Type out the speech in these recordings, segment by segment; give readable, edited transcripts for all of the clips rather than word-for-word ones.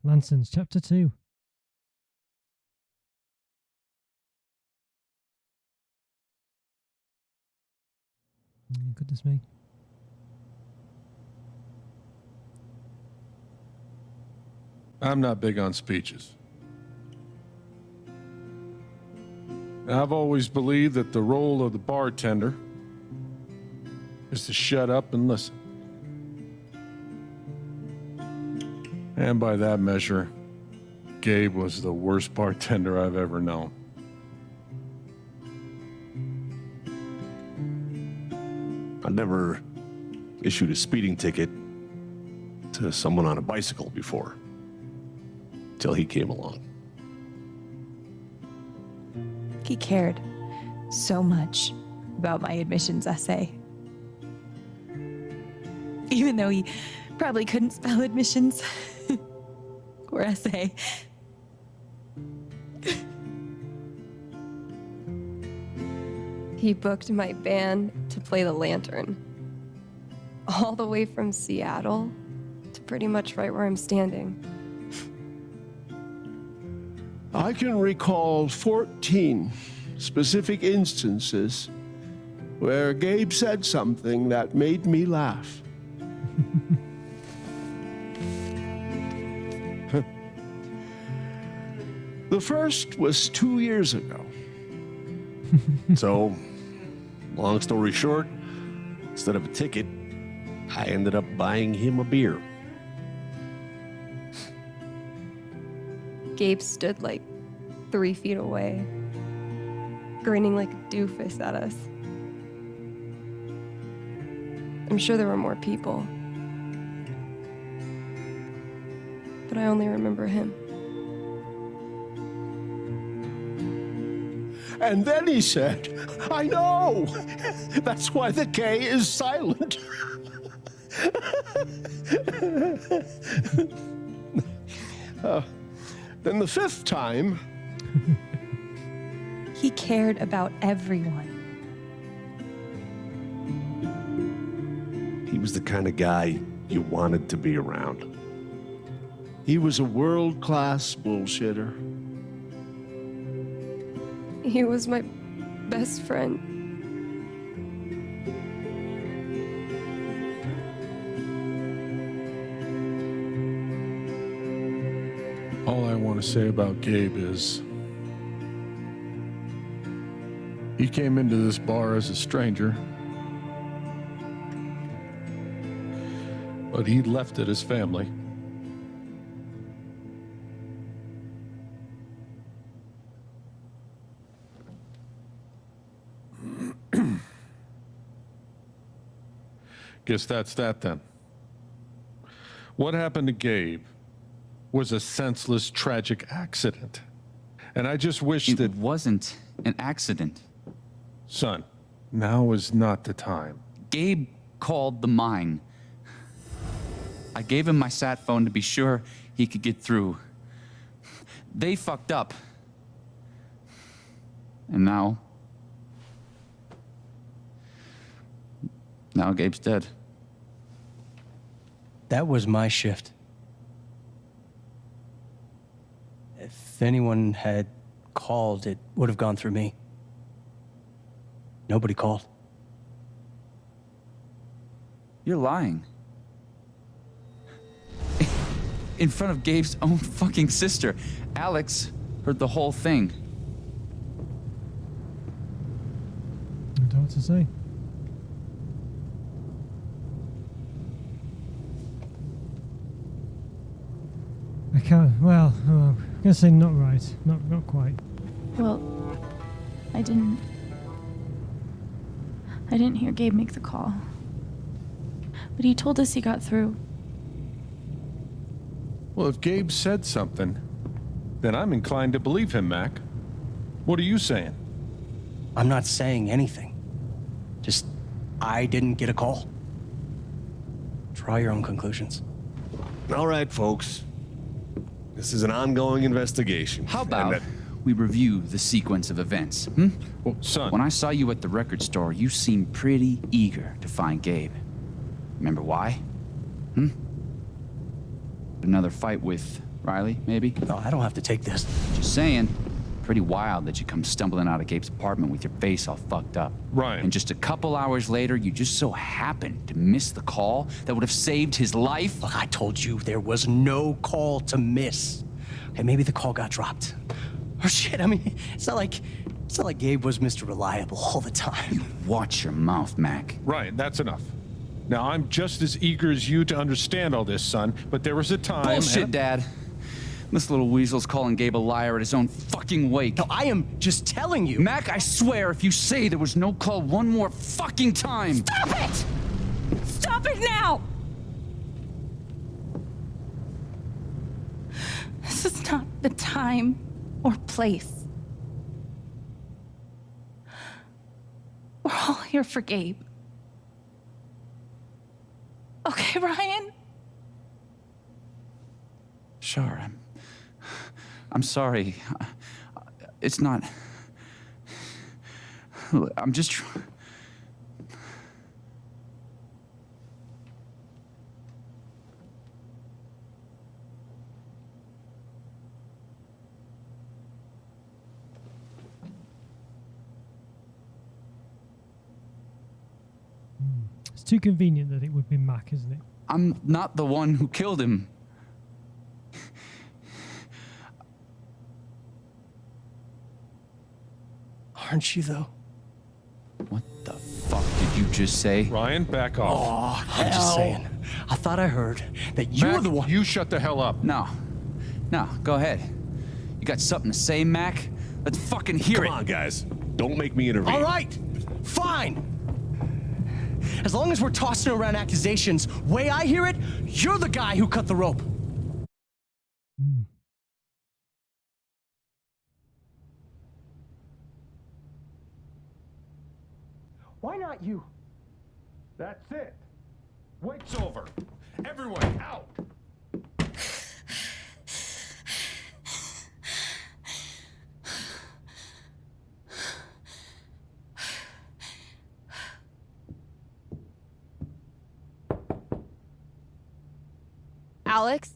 Lansons, Chapter 2. Goodness me. I'm not big on speeches. I've always believed that the role of the bartender is to shut up and listen. And by that measure, Gabe was the worst bartender I've ever known. I never issued a speeding ticket to someone on a bicycle before, till he came along. He cared so much about my admissions essay. Even though he probably couldn't spell admissions or essay. He booked my band to play the lantern. All the way from Seattle to pretty much right where I'm standing. I can recall 14 specific instances where Gabe said something that made me laugh. The first was 2 years ago. So, long story short, instead of a ticket, I ended up buying him a beer. Gabe stood like 3 feet away, grinning like a doofus at us. I'm sure there were more people, but I only remember him. And then he said, I know! That's why the K is silent. Then the fifth time... He cared about everyone. He was the kind of guy you wanted to be around. He was a world-class bullshitter. He was my best friend. All I want to say about Gabe is he came into this bar as a stranger, but he left it as family. Guess that's that then. What happened to Gabe was a senseless, tragic accident. And I just wish that... It wasn't an accident. Son, now is not the time. Gabe called the mine. I gave him my sat phone to be sure he could get through. They fucked up. And now Gabe's dead. That was my shift. If anyone had called, it would have gone through me. Nobody called. You're lying. In front of Gabe's own fucking sister. Alex heard the whole thing. I don't know what to say. I can't. Well, I'm gonna say not right. Not quite. Well, I didn't hear Gabe make the call. But he told us he got through. Well, if Gabe said something, then I'm inclined to believe him, Mac. What are you saying? I'm not saying anything. Just, I didn't get a call. Draw your own conclusions. All right, folks. This is an ongoing investigation. How about we review the sequence of events, Well, son... When I saw you at the record store, you seemed pretty eager to find Gabe. Remember why? Another fight with Riley, maybe? No, I don't have to take this. Just saying. Pretty wild that you come stumbling out of Gabe's apartment with your face all fucked up. Ryan. And just a couple hours later, you just so happened to miss the call that would have saved his life. Look, I told you there was no call to miss. Okay, maybe the call got dropped. Or shit, I mean, it's not like Gabe was Mr. Reliable all the time. Watch your mouth, Mac. Ryan, that's enough. Now, I'm just as eager as you to understand all this, son, but there was a time... Bullshit, Dad. This little weasel's calling Gabe a liar at his own fucking wake. No, I am just telling you. Mac, I swear, if you say there was no call one more fucking time... Stop it! Stop it now! This is not the time or place. We're all here for Gabe. Okay, Ryan? Sure, I'm sorry. It's not... I'm just... It's too convenient that it would be Mac, isn't it? I'm not the one who killed him. Aren't you, though? What the fuck did you just say? Ryan, back off. I'm just saying. I thought I heard that you Mac, were the one. you shut the hell up. No, go ahead. You got something to say, Mac? Let's fucking hear it. Come on, guys. Don't make me intervene. All right, fine. As long as we're tossing around accusations, way I hear it, you're the guy who cut the rope. Why not you? That's it. Wait's over. Everyone, out. Alex?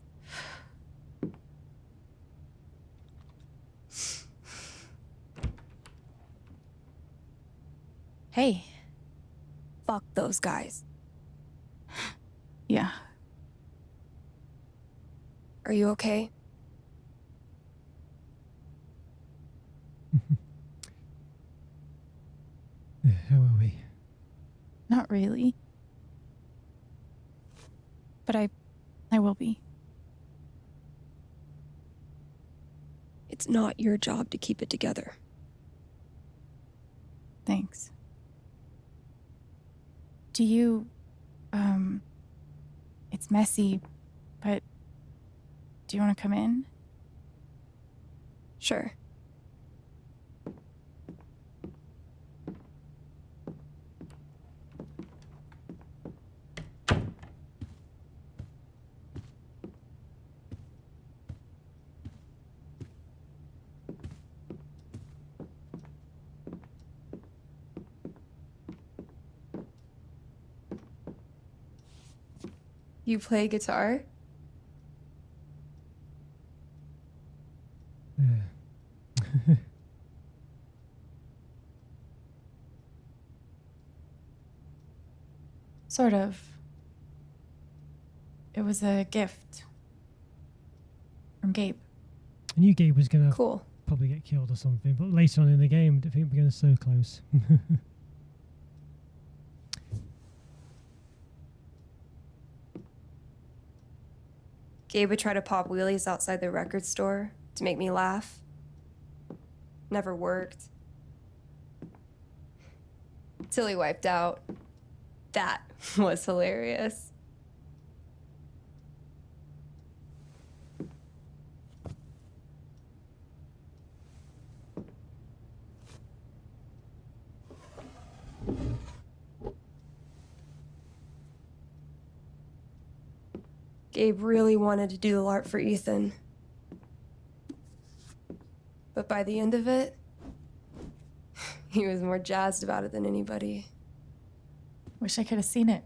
Hey. Fuck those guys. Yeah. Are you okay? How are we? Not really. But I will be. It's not your job to keep it together. Thanks. Do you, it's messy, but do you want to come in? Sure. You play guitar? Yeah. Sort of. It was a gift from Gabe. I knew Gabe was going to Cool. probably get killed or something, but later on in the game, I think we're getting so close. Gabe would try to pop wheelies outside the record store to make me laugh. Never worked. Till he wiped out. That was hilarious. Gabe really wanted to do the LARP for Ethan. But by the end of it, he was more jazzed about it than anybody. Wish I could have seen it.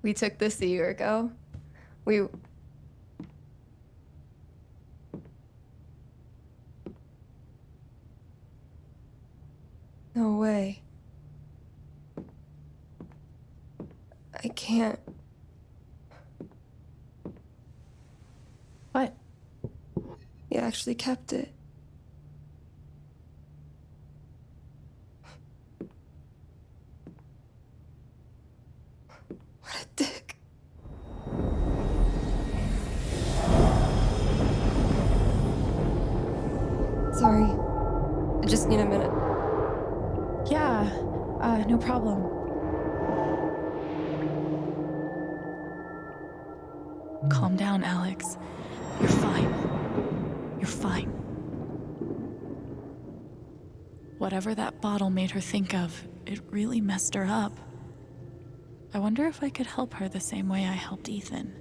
We took this a year ago. We... No way. I can't. What? He actually kept it. What a dick. Sorry. I just need a minute. Yeah, no problem. Calm down, Alex. You're fine. You're fine. Whatever that bottle made her think of, it really messed her up. I wonder if I could help her the same way I helped Ethan.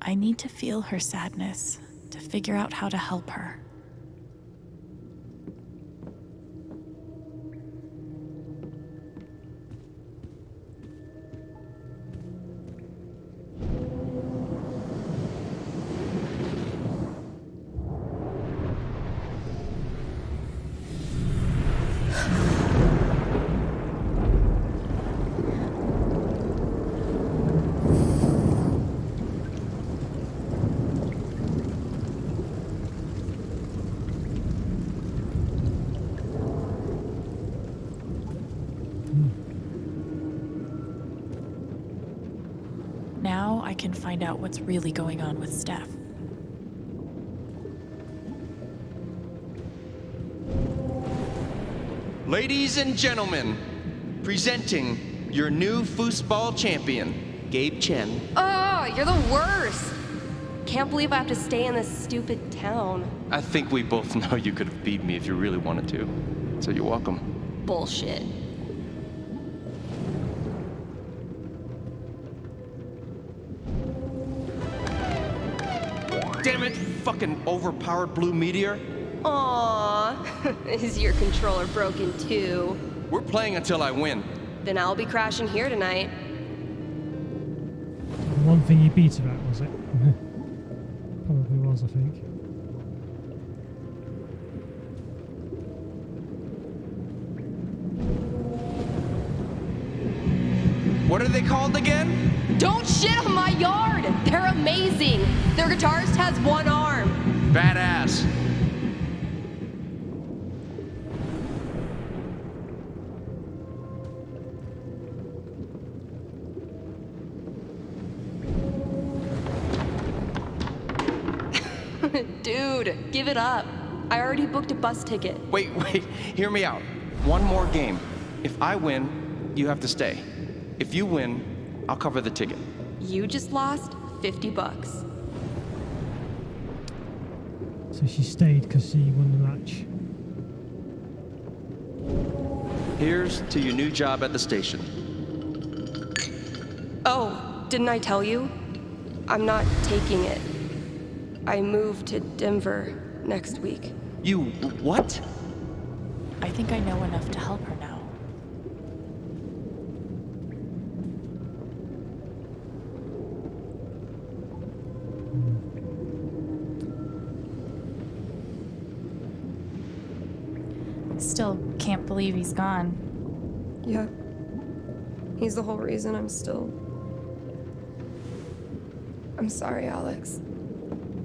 I need to feel her sadness to figure out how to help her. Now I can find out what's really going on with Steph. Ladies and gentlemen, presenting your new foosball champion, Gabe Chen. Oh, you're the worst! Can't believe I have to stay in this stupid town. I think we both know you could have beat me if you really wanted to. So you're welcome. Bullshit. Damn it, fucking overpowered blue meteor. Aww. Is your controller broken too? We're playing until I win. Then I'll be crashing here tonight. The one thing you beat about, was it? Probably was, I think. What are they called again? Don't shit on my yard! They're amazing! Their guitarist has one arm. Badass. Dude, give it up. I already booked a bus ticket. Wait, hear me out. One more game. If I win, you have to stay. If you win, I'll cover the ticket. You just lost $50. So she stayed because she won the match. Here's to your new job at the station. Oh, didn't I tell you? I'm not taking it. I move to Denver next week. You what? I think I know enough to help her now. Still can't believe he's gone. Yeah. He's the whole reason I'm sorry, Alex.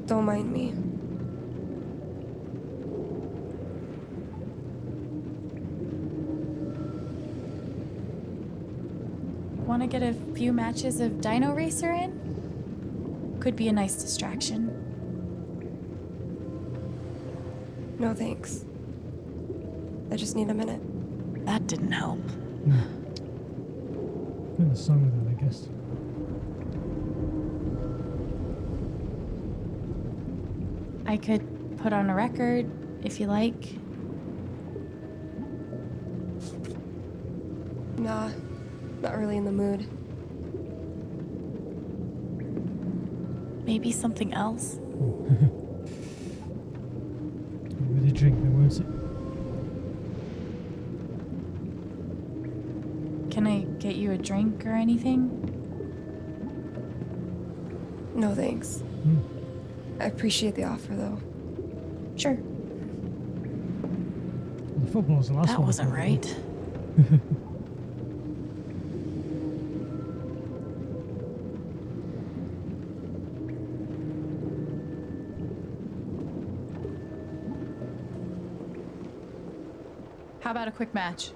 Don't mind me. Want to get a few matches of Dino Racer in? Could be a nice distraction. No thanks. I just need a minute. That didn't help. Put the song with it, I guess. I could put on a record if you like. Nah, not really in the mood. Maybe something else. With a drink, then, won't it? Can I you a drink or anything? No thanks. I appreciate the offer, though. Sure. The football's the last That one. wasn't right. How about a quick match?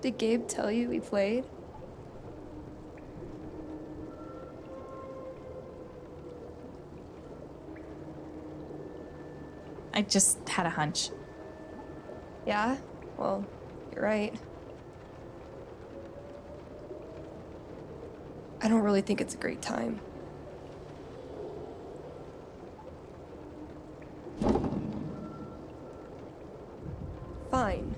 Did Gabe tell you we played? I just had a hunch. Yeah? Well, you're right. I don't really think it's a great time. Fine.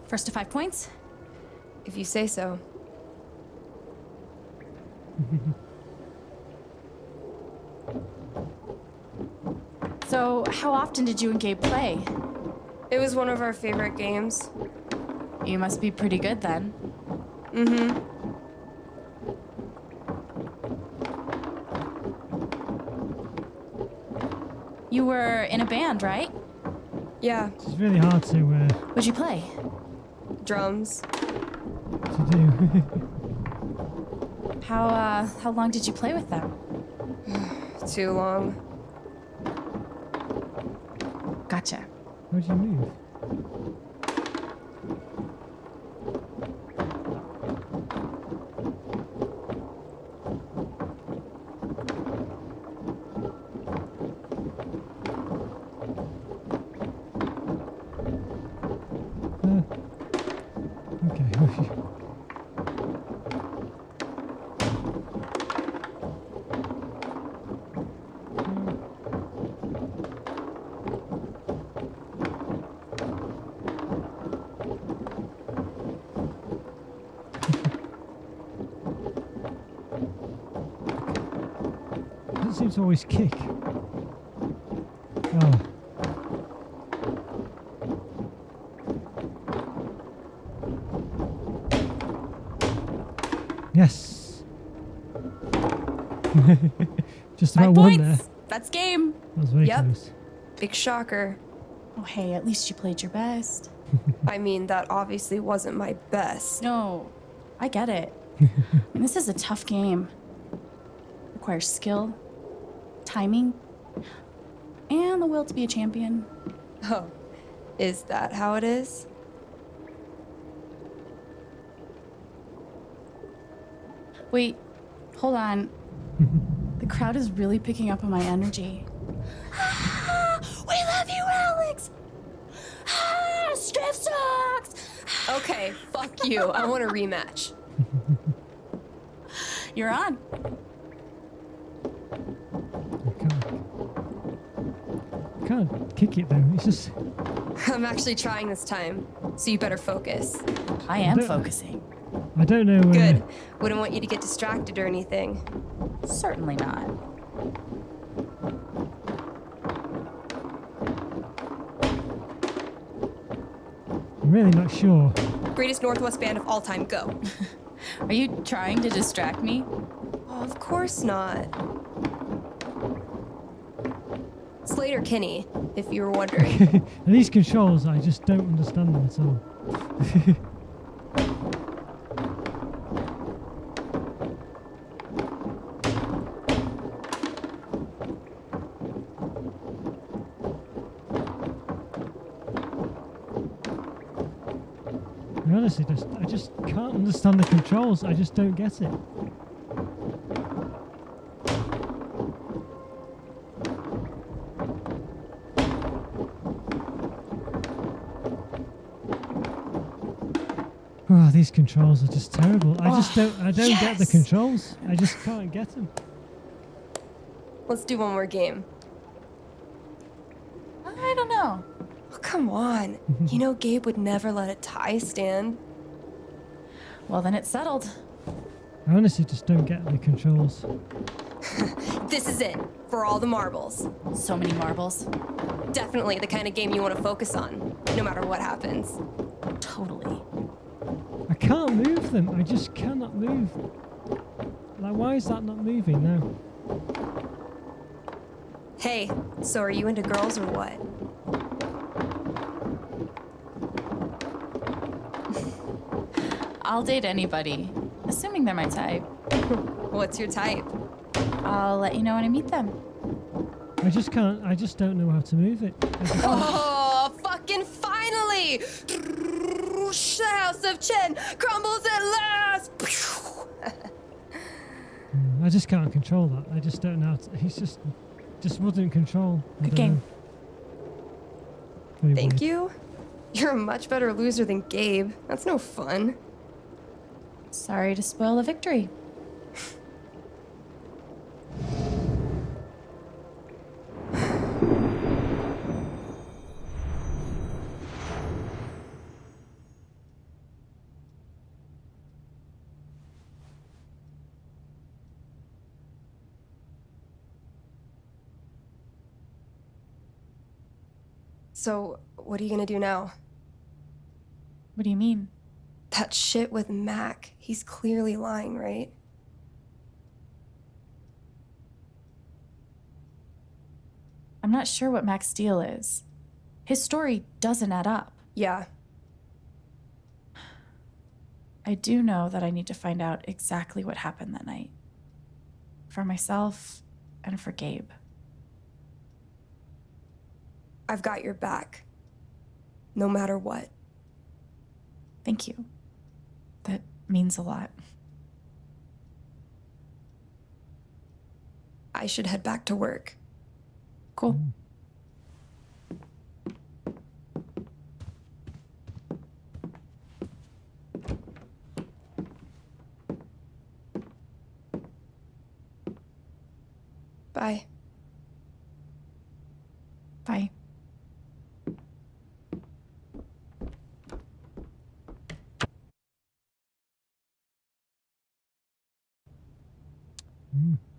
First to 5 points? If you say so. So, how often did you and Gabe play? It was one of our favorite games. You must be pretty good then. Mm-hmm. You were in a band, right? Yeah, It's really hard to What'd you play? drums. do. How long did you play with them? Too long. Gotcha. Where'd you move? Okay. Doesn't seem to always kick. Oh. Yes. Just 5 about one points! there. That's game! That was very Yep. close. Big shocker. Oh, hey, at least you played your best. I mean, that obviously wasn't my best. No, I get it. And this is a tough game. Requires skill, timing, and the will to be a champion. Oh, is that how it is? Wait, hold on. The crowd is really picking up on my energy. Ah, we love you, Alex! Ah, strip socks! Okay, fuck you. I want a rematch. You're on. I can't kick it though. It's just I'm actually trying this time, so you better focus. I am don't- focusing. I don't know. Good. Wouldn't want you to get distracted or anything. Certainly not. I'm really not sure. Greatest Northwest band of all time, go. Are you trying to distract me? Oh, of course not. Slater Kinney, if you were wondering. And these controls, I just don't understand them at all. I honestly I just can't understand the controls. I just don't get it. Oh, these controls are just terrible. I don't get the yes! controls. I just can't get them. Let's do one more game. I don't know. Oh, come on. You know Gabe would never let a tie stand. Well, then it's settled. I honestly just don't get the controls. This is it, for all the marbles. So many marbles. Definitely the kind of game you want to focus on, no matter what happens. Totally. I can't move them. I just cannot move. Like, why is that not moving now? Hey, so are you into girls or what? I'll date anybody, assuming they're my type. What's your type? I'll let you know when I meet them. I just can't. I just don't know how to move it. Oh, fucking finally! The House of Chen crumbles at last! I just can't control that. I just don't know how to. He's just wouldn't control. Good game. Thank you? You're a much better loser than Gabe. That's no fun. Sorry to spoil the victory. So, what are you gonna do now? What do you mean? That shit with Mac. He's clearly lying, right? I'm not sure what Mac's deal is. His story doesn't add up. Yeah. I do know that I need to find out exactly what happened that night. For myself and for Gabe. I've got your back. No matter what. Thank you. That means a lot. I should head back to work. Cool. Bye. Bye.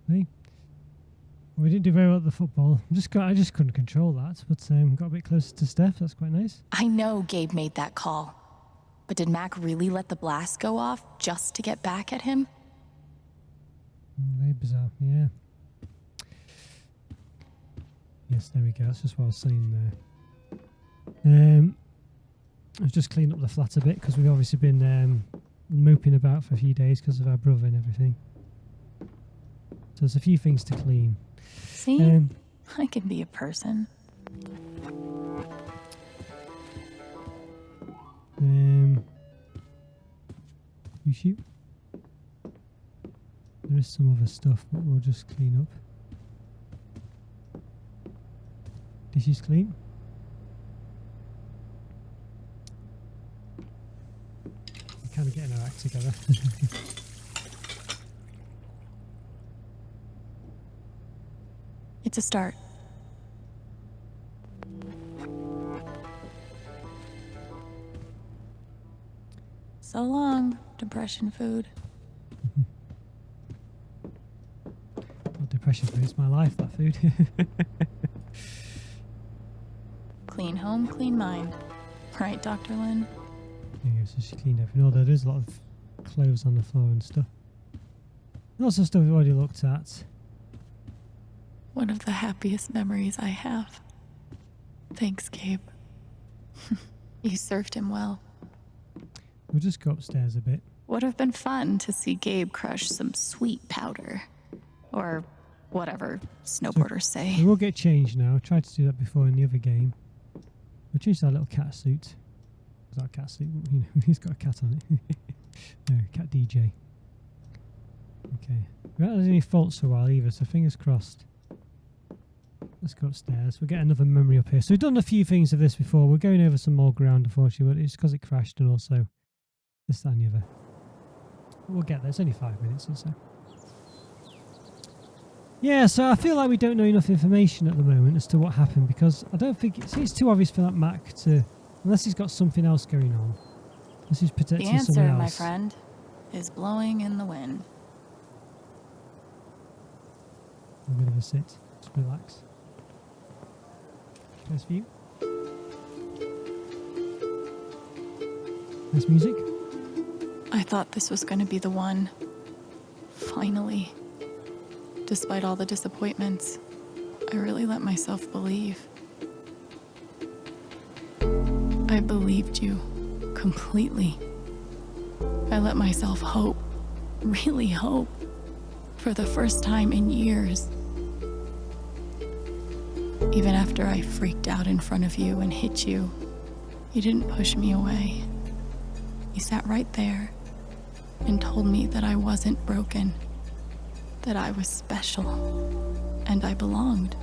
Hey. We didn't do very well at the football. I just couldn't control that, but got a bit closer to Steph. That's quite nice. I know Gabe made that call, but did Mac really let the blast go off just to get back at him? Very bizarre, yeah. Yes, there we go. That's just what I was saying there. I was just cleaning up the flat a bit because we've obviously been moping about for a few days because of our brother and everything. So there's a few things to clean. See? I can be a person. You shoot. There is some other stuff, but we'll just clean up. Dishes clean. We're kind of getting our act together. It's a start. So long, depression food. Not depression food, it's my life, that food. Clean home, clean mind. Right, Dr. Lynn? Yeah, so she cleaned everything. Although there's a lot of clothes on the floor and stuff. Lots of stuff we've already looked at. One of the happiest memories I have. Thanks, Gabe. You served him well. We'll just go upstairs a bit. Would have been fun to see Gabe crush some sweet powder. Or whatever snowboarders say. We will get changed now. I tried to do that before in the other game. We'll change our little cat suit. It's not a cat suit, but, you know, he's got a cat on it. No, cat DJ. Okay. We haven't had any faults for a while either, so fingers crossed. Let's go upstairs. We'll get another memory up here. So we've done a few things of this before. We're going over some more ground, unfortunately, but it's because it crashed and also this, that, and the other. We'll get there. It's only 5 minutes or so. Yeah, so I feel like we don't know enough information at the moment as to what happened because I don't think it's too obvious for that Mac to, unless he's got something else going on. Unless he's protecting The answer, someone else. my friend, is blowing in the wind. A bit of a sit. Just relax. Nice view. Nice music. I thought this was going to be the one. Finally. Despite all the disappointments, I really let myself believe. I believed you completely. I let myself hope, really hope, for the first time in years. Even after I freaked out in front of you and hit you, you didn't push me away. You sat right there and told me that I wasn't broken, that I was special, and I belonged.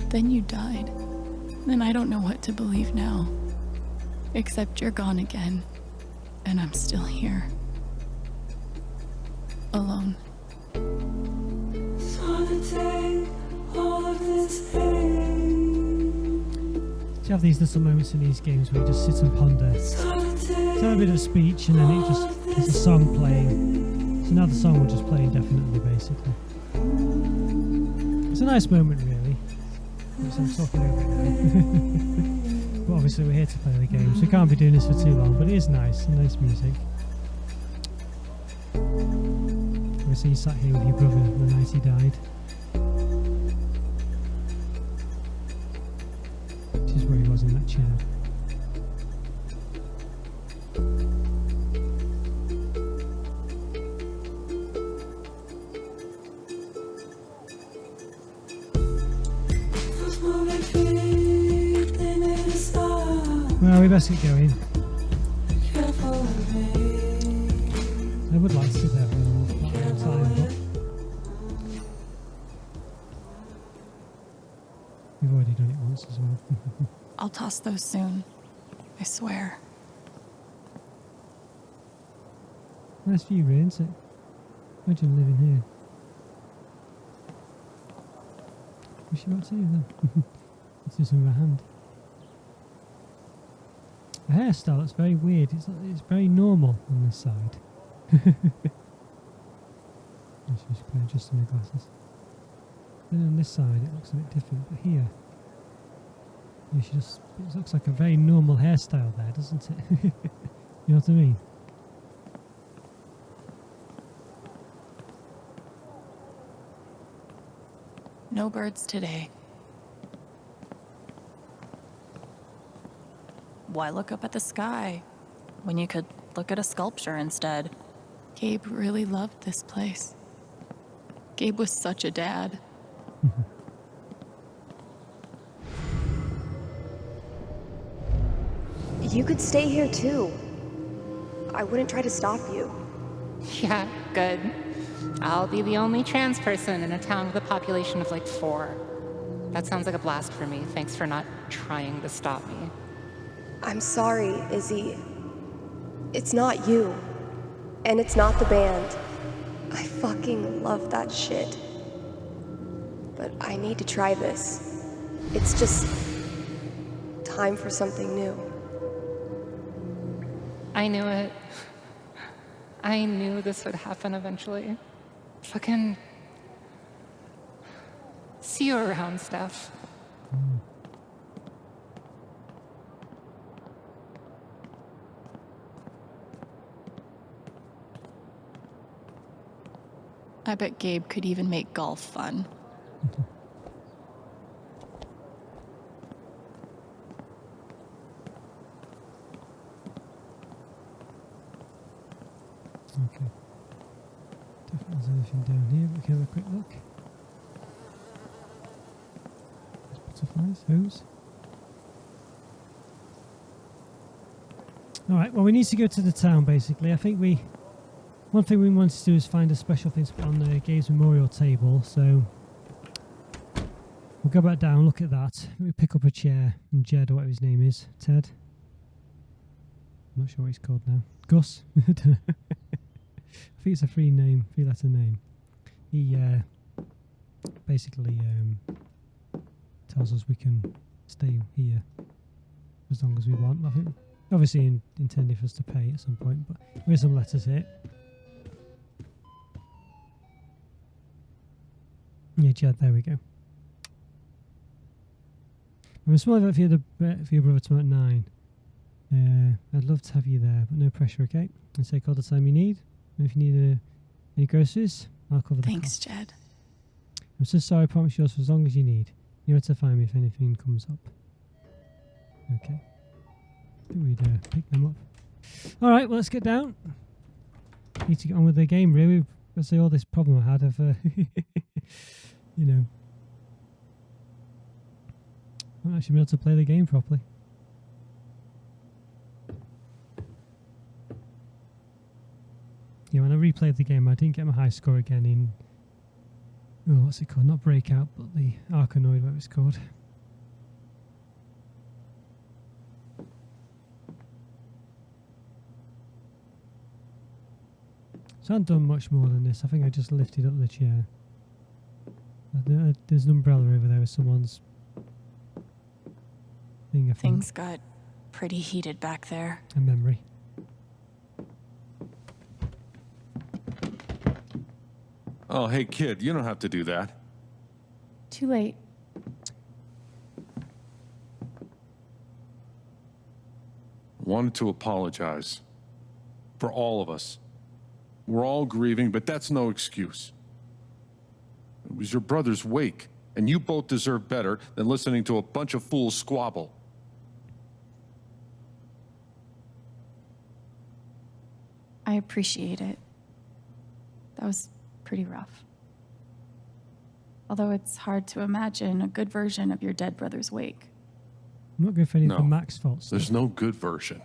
Then you died, and I don't know what to believe now, except you're gone again, and I'm still here. Alone. You have these little moments in these games where you just sit and ponder. Tell a bit of speech and then it just, there's a song playing. So now the song will just play indefinitely, basically. It's a nice moment, really. So I'm talking over it now. But obviously we're here to play the game, so we can't be doing this for too long, but it is nice, nice music. Obviously you sat here with your brother the night he died. Which is where he was in that chair. Well, we best get going. I would like to sit there for a long time, but we've already done it once as well. I'll toss those soon. I swear. Nice view, really, isn't it? Imagine living here. What's she about to do then? Let's do something with her hand. A hairstyle that's very weird. It's very normal on this side. She's adjusting her glasses. Then on this side it looks a bit different, but here, yeah, it looks like a very normal hairstyle there, doesn't it? You know what I mean? No birds today. Why look up at the sky when you could look at a sculpture instead? Gabe really loved this place. Gabe was such a dad. You could stay here too. I wouldn't try to stop you. Yeah, good. I'll be the only trans person in a town with a population of like 4. That sounds like a blast for me. Thanks for not trying to stop me. I'm sorry, Izzy. It's not you. And it's not the band. I fucking love that shit. But I need to try this. It's just time for something new. I knew it. I knew this would happen eventually. Fucking see you around, Steph. I bet Gabe could even make golf fun. Okay. Definitely there's anything down here, but we can have a quick look. There's butterflies, who's? Alright, well we need to go to the town basically. I think one thing we wanted to do is find a special thing to put on the Gabe's memorial table, so we'll go back down, look at that. We pick up a chair, and Jed, or whatever his name is, Ted. I'm not sure what he's called now. Gus? I don't know. I think it's a three-letter name. He basically tells us we can stay here as long as we want. I think obviously intended for us to pay at some point, but there are some letters here. Yeah, Jed, there we go. I'm a small event for your brother tomorrow at 9. I'd love to have you there, but no pressure, okay? And take all the time you need. And if you need any groceries, I'll cover the Thanks, cost. Jed. I'm so sorry, I promise yours for as long as you need. You know where to find me if anything comes up. Okay. I think we'd pick them up. Alright, well, let's get down. Need to get on with the game, really. Let's say all this problem I had of, you know, I might actually be able to play the game properly. Yeah, when I replayed the game, I didn't get my high score again in, oh, what's it called? Not Breakout, but the Arkanoid, whatever it's called. So I haven't done much more than this. I think I just lifted up the chair. There's an umbrella over there with someone's thing, I think. Things got pretty heated back there. A memory. Oh, hey, kid, you don't have to do that. Too late. Wanted to apologize. For all of us. We're all grieving, but that's no excuse. It was your brother's wake, and you both deserve better than listening to a bunch of fools squabble. I appreciate it. That was pretty rough. Although it's hard to imagine a good version of your dead brother's wake. I'm not going for any No, of the Max faults. There's no good version.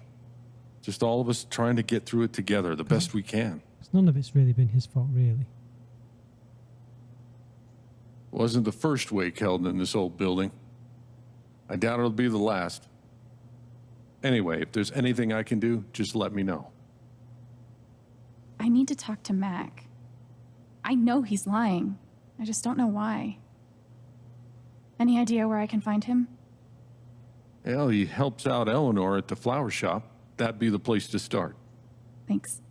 Just all of us trying to get through it together the best we can. None of it's really been his fault, really. Wasn't the first wake held in this old building. I doubt it'll be the last. Anyway, if there's anything I can do, just let me know. I need to talk to Mac. I know he's lying. I just don't know why. Any idea where I can find him? Well, he helps out Eleanor at the flower shop. That'd be the place to start. Thanks.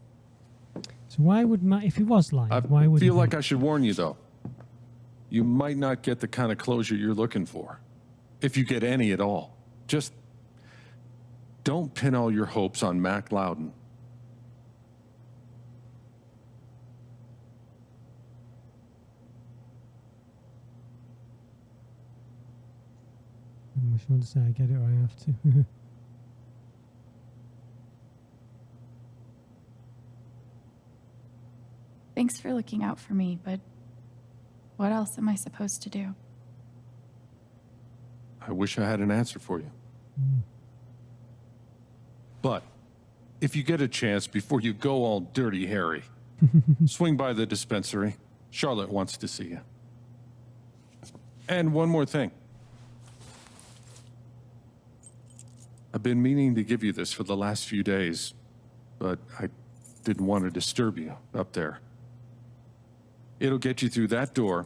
So why would Matt, if he was lying, why would I feel he like I should warn you, though. You might not get the kind of closure you're looking for. If you get any at all. Just don't pin all your hopes on Mac Loudon. I just want to say I get it or I have to. Thanks for looking out for me, but what else am I supposed to do? I wish I had an answer for you. But if you get a chance before you go all dirty Harry, swing by the dispensary. Charlotte wants to see you. And one more thing. I've been meaning to give you this for the last few days, but I didn't want to disturb you up there. It'll get you through that door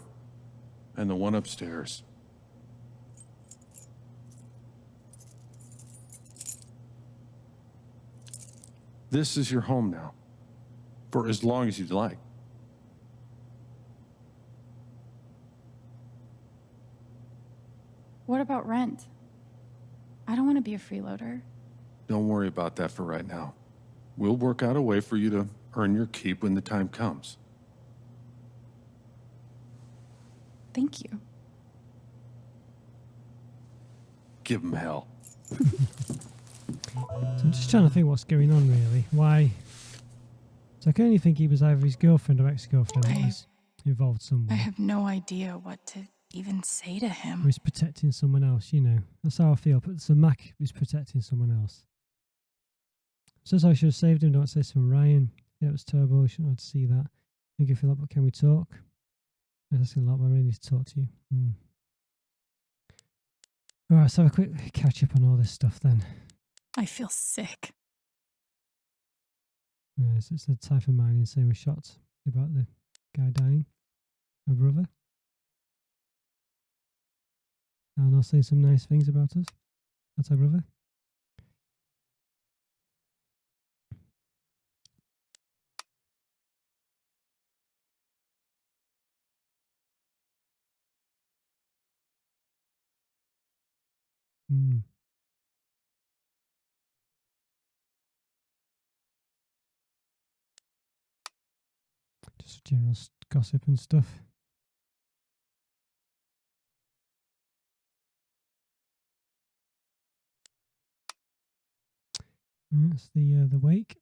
and the one upstairs. This is your home now, for as long as you'd like. What about rent? I don't want to be a freeloader. Don't worry about that for right now. We'll work out a way for you to earn your keep when the time comes. Thank you. Give him hell. So I'm just trying to think what's going on, really. Why? So I can only think he was either his girlfriend or ex-girlfriend that was involved somewhere. I have no idea what to even say to Or him. he's protecting someone else, you know. That's how I feel. But so Mac is protecting someone else. Says I should have saved him. Don't say to him, Ryan. Yeah, it was terrible. I shouldn't have to see that. Thank you for that, but can we talk? That's a lot, but I really need to talk to you. Alright, let's have a quick catch up on all this stuff then. I feel sick. Yeah, so it's the type of mind insane with shots about the guy dying. My brother. And I'll say some nice things about us. That's our brother. Hmm. Just general gossip and stuff. That's the wake.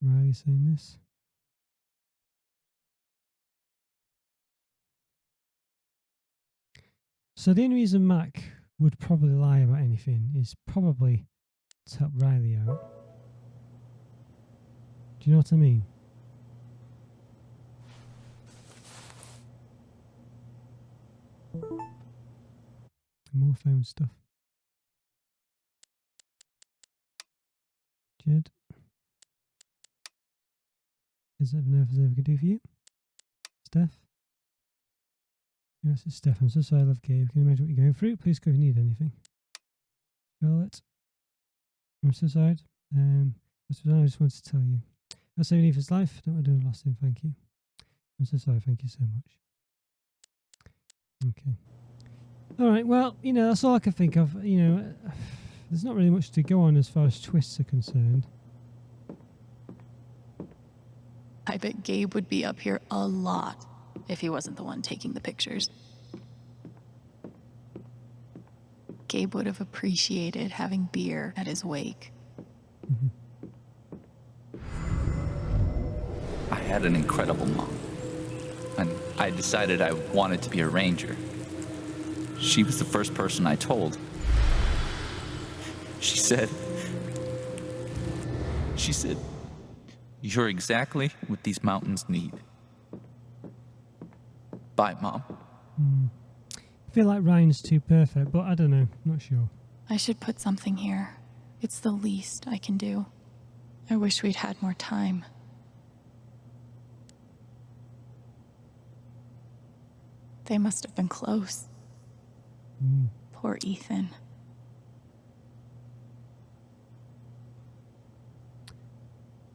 Riley saying this. So the only reason Mac would probably lie about anything is probably to help Riley out. Do you know what I mean? More phone stuff. Jed. Is there anything else I ever could do for you? Steph? Yes, it's Steph. I'm so sorry, I love Gabe. Can you imagine what you're going through? Please go if you need anything. Charlotte. I'm so sorry. I just wanted to tell you. I saved Eva's life. Don't want to do lost him. Thank you. I'm so sorry. Thank you so much. Okay. All right. Well, you know, that's all I can think of. You know, there's not really much to go on as far as twists are concerned. I bet Gabe would be up here a lot if he wasn't the one taking the pictures. Gabe would have appreciated having beer at his wake. I had an incredible mom, and I decided I wanted to be a ranger. She was the first person I told. She said, "You're exactly what these mountains need." Bye, Mom. I feel like Ryan's too perfect, but I don't know. Not sure. I should put something here. It's the least I can do. I wish we'd had more time. They must have been close. Poor Ethan.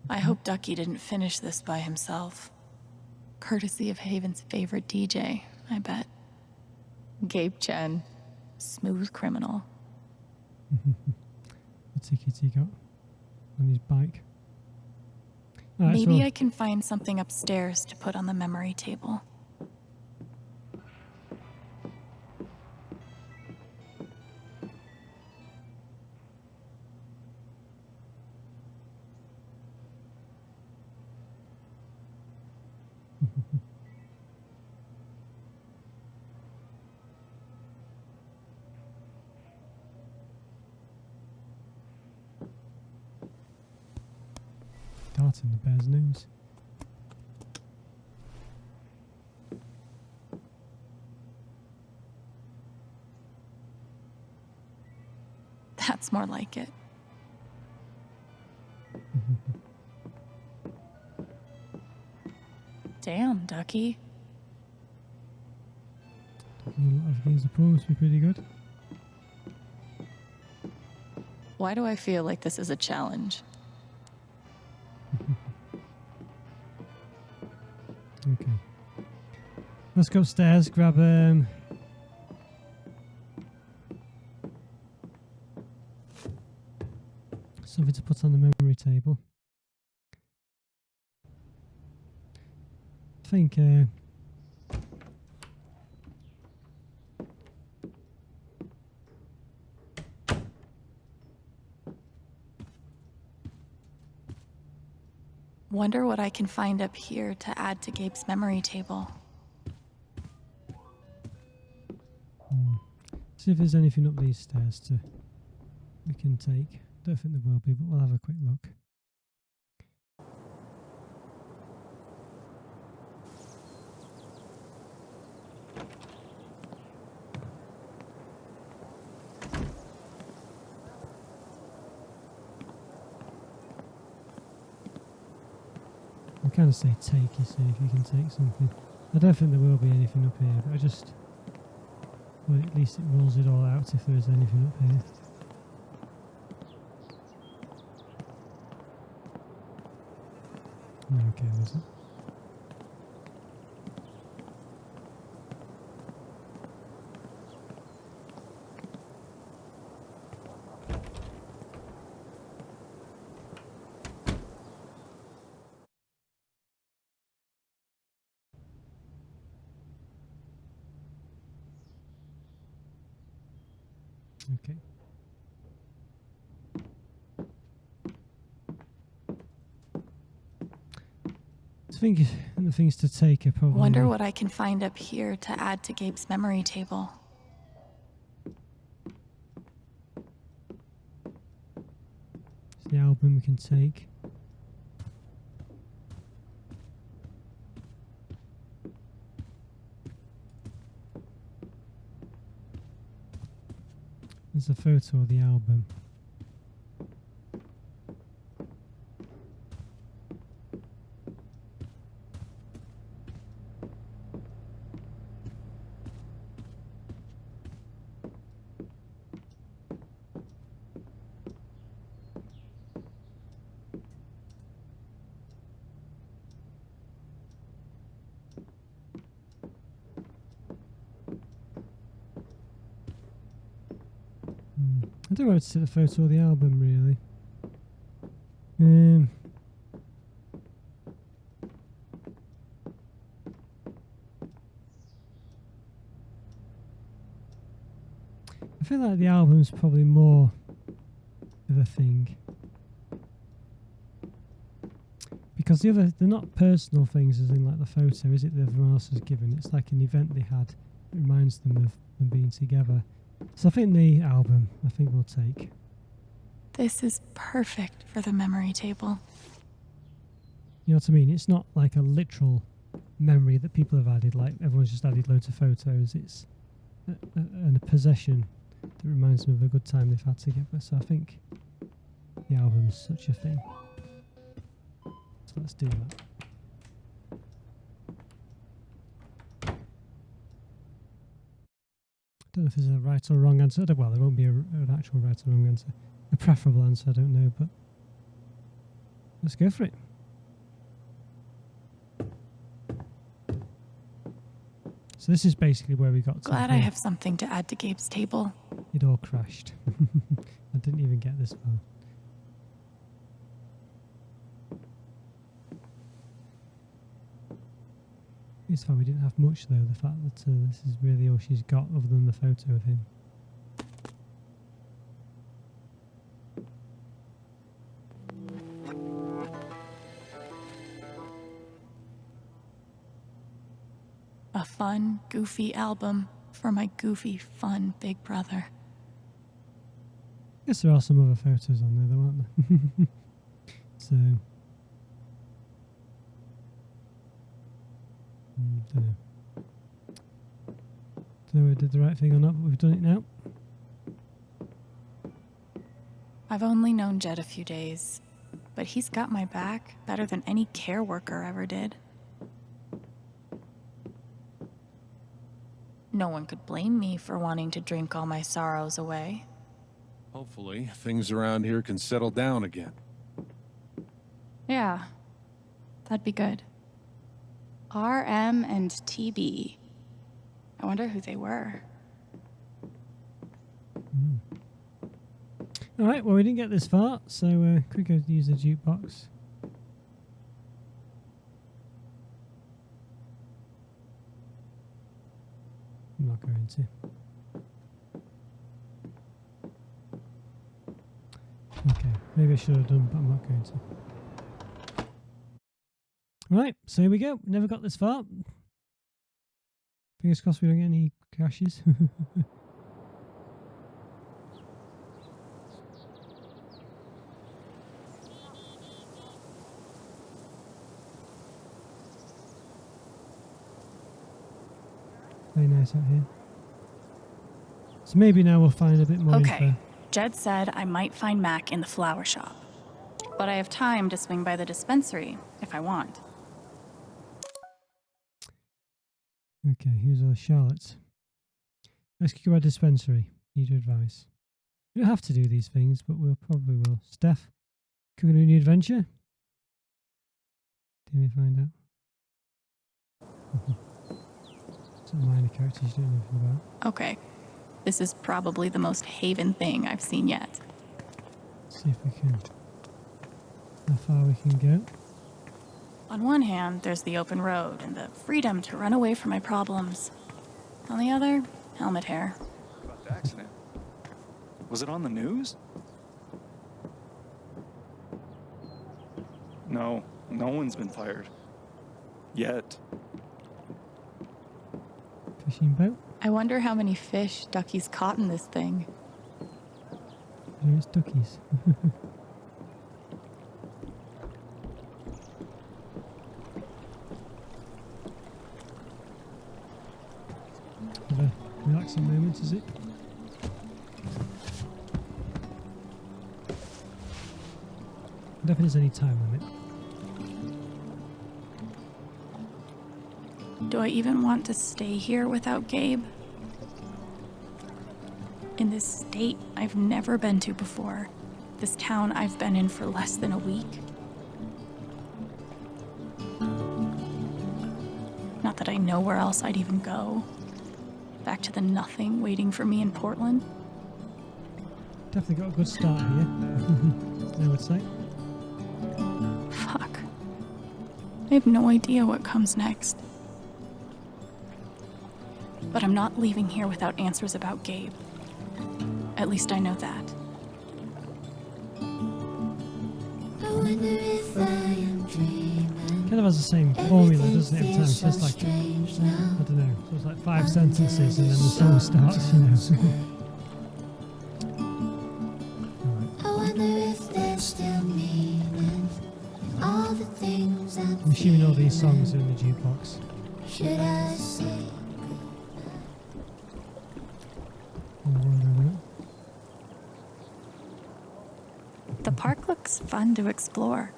I hope Ducky didn't finish this by himself. Courtesy of Haven's favorite DJ, I bet. Gabe Chen, smooth criminal. The ticket he got on his bike. Right, Maybe so I can find something upstairs to put on the memory table. dart in the bear's nose. That's more like it. Damn, Ducky. Taking a lot of games of pro must be pretty good. Why do I feel like this is a challenge? Okay. Let's go upstairs, grab something to put on the memory table. I think Wonder what I can find up here to add to Gabe's memory table. see if there's anything up these stairs we can take. Don't think there will be, but we'll have a quick look. I kind of say take, you see, if you can take something. I don't think there will be anything up here, but well, at least it rules it all out if there is anything up here. Okay, was it? Okay. I think the things to take are probably... Wonder what I can find up here to add to Gabe's memory table. It's the album we can take. There's a photo of the album. I don't know where to set a photo of the album, really. I feel like the album's probably more of a thing. Because they're not personal things as in like the photo, is it, that everyone else has given? It's like an event they had that reminds them of them being together. So I think the album, we'll take. This is perfect for the memory table. You know what I mean? It's not like a literal memory that people have added, like everyone's just added loads of photos. It's a possession that reminds them of a good time they've had together. So I think the album is such a thing. So let's do that. I don't know if there's a right or wrong answer. Well, there won't be an actual right or wrong answer. A preferable answer, I don't know, but let's go for it. So this is basically where we got to. Glad I have something to add to Gabe's table. It all crashed. I didn't even get this far. This far we didn't have much though, the fact that this is really all she's got other than the photo of him. A fun, goofy album for my goofy, fun big brother. I guess there are some other photos on there though, aren't there? So... don't know. Don't know if we did the right thing or not, but we've done it now. I've only known Jed a few days, but he's got my back better than any care worker ever did. No one could blame me for wanting to drink all my sorrows away. Hopefully, things around here can settle down again. Yeah, that'd be good. RM and TB. I wonder who they were. Alright, well we didn't get this far, so could we go use the jukebox? I'm not going to. Okay, maybe I should have done, but I'm not going to. Right, so here we go. Never got this far. Fingers crossed we don't get any crashes. Very nice out here. So maybe now we'll find a bit more Okay, info. Jed said I might find Mac in the flower shop. But I have time to swing by the dispensary if I want. Okay, here's our Charlotte. Let's go to dispensary. Need your advice. We don't have to do these things, but we'll probably will. Steph, cooking a new adventure? Did we find out? Some minor characters you don't know anything about. Okay, this is probably the most Haven thing I've seen yet. Let's see if we can... how far we can go. On one hand, there's the open road and the freedom to run away from my problems. On the other, helmet hair. About the accident. Was it on the news? No, no one's been fired. Yet. Fishing boat? I wonder how many fish Ducky's caught in this thing. Here's duckies. Have a relaxing moment, is it? I don't think there's any time limit. Do I even want to stay here without Gabe? In this state I've never been to before. This town I've been in for less than a week. Not that I know where else I'd even go. Back to the nothing waiting for me in Portland. Definitely got a good start here, I would say. Fuck. I have no idea what comes next. But I'm not leaving here without answers about Gabe. At least I know that. Kind of has the same formula, doesn't it, every time? It's just like, I don't know, so it's like 5 sentences and then the song starts, you know. I'm assuming all these songs are in the jukebox. Should I say? The park looks fun to explore.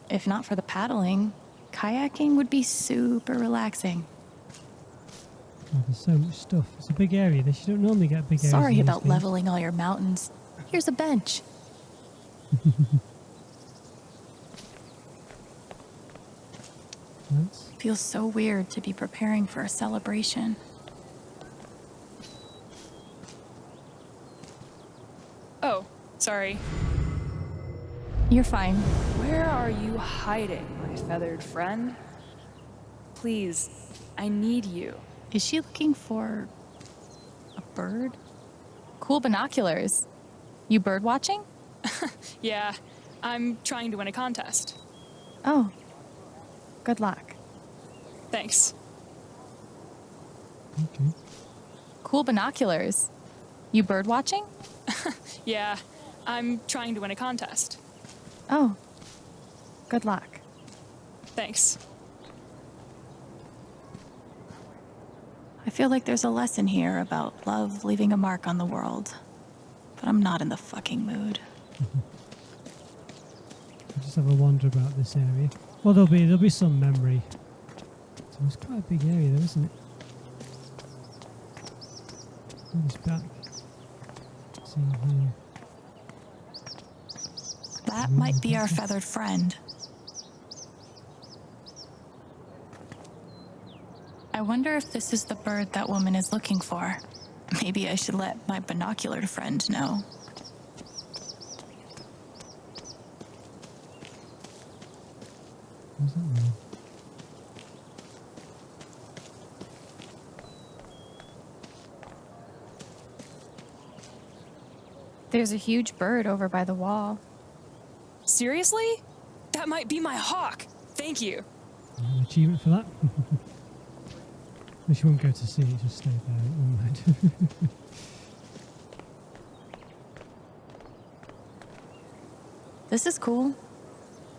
If not for the paddling, kayaking would be super relaxing. Oh, there's so much stuff. It's a big area. You don't normally get big areas. Sorry in these about games. leveling all your mountains. Here's a bench. Feels so weird to be preparing for a celebration. Oh, sorry. You're fine. Where are you hiding, my feathered friend? Please, I need you. Is she looking for a bird? Cool binoculars. You bird watching? Yeah, I'm trying to win a contest. Oh, good luck. Thanks. Okay. Cool binoculars. You bird watching? Yeah, I'm trying to win a contest. Oh, good luck. Thanks. I feel like there's a lesson here about love leaving a mark on the world, but I'm not in the fucking mood. I'll just have a wander about this area. Well, there'll be some memory. So it's quite a big area, though, isn't it? It's back. Let's see here. That might be our feathered friend. I wonder if this is the bird that woman is looking for. Maybe I should let my binocular friend know. What's that mean? There's a huge bird over by the wall. Seriously? That might be my hawk. Thank you. An achievement for that. Wish you won't go to sea, just stay there. Never mind. This is cool.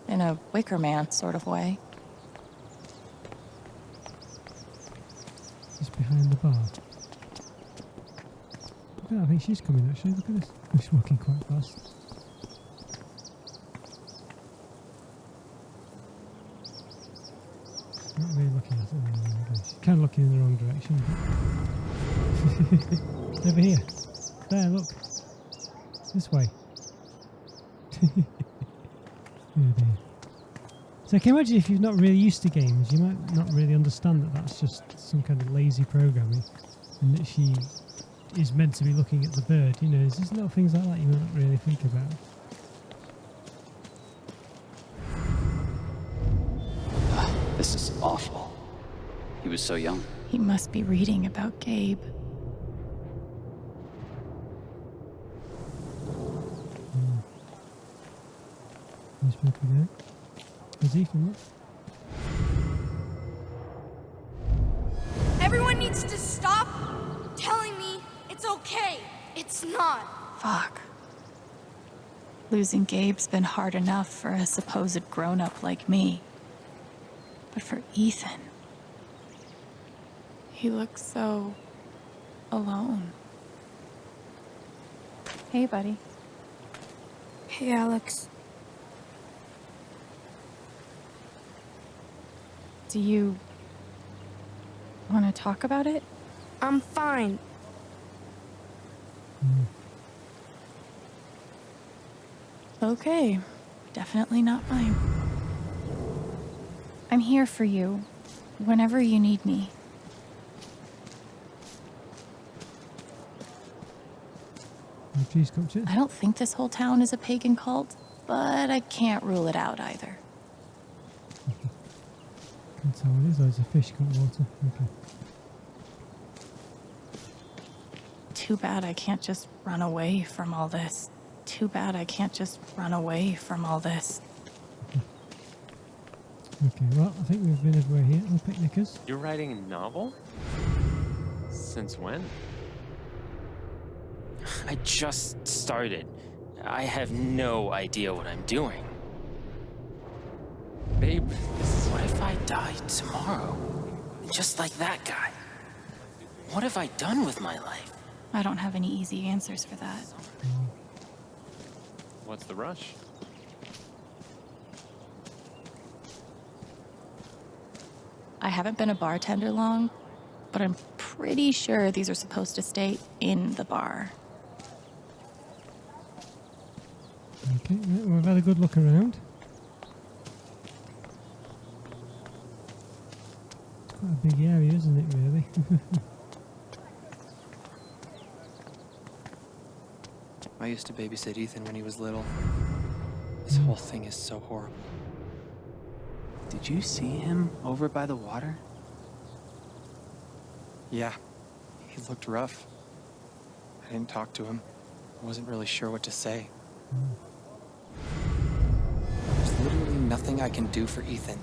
In a Wicker Man sort of way. Just behind the bar. Look at that, I think she's coming actually. Look at this. She's walking quite fast. Not really looking at it. She's kind of looking in the wrong direction. Over here. There, look. This way. Oh dear. So I can imagine if you're not really used to games, you might not really understand that that's just some kind of lazy programming, and that she is meant to be looking at the bird. You know, there's just little things like that you might not really think about. This is awful. He was so young. He must be reading about Gabe. Newspaper there. There's Ethan, look. Everyone needs to stop telling me it's okay. It's not. Fuck. Losing Gabe's been hard enough for a supposed grown-up like me. But for Ethan, he looks so alone. Hey, buddy. Hey, Alex. Do you want to talk about it? I'm fine. Okay, definitely not mine. I'm here for you, whenever you need me. Please come to it. I don't think this whole town is a pagan cult, but I can't rule it out either. Can't tell what it is. There's a fish got water. Okay. Too bad I can't just run away from all this. Too bad I can't just run away from all this. Okay, well, I think we've been everywhere here. No picnickers. You're writing a novel? Since when? I just started. I have no idea what I'm doing. Babe, what if I die tomorrow? Just like that guy? What have I done with my life? I don't have any easy answers for that. What's the rush? I haven't been a bartender long, but I'm pretty sure these are supposed to stay in the bar. Okay, yeah, we've had a good look around. It's quite a big area, isn't it, really? I used to babysit Ethan when he was little. This whole thing is so horrible. Did you see him over by the water? Yeah, he looked rough. I didn't talk to him. I wasn't really sure what to say. There's literally nothing I can do for Ethan.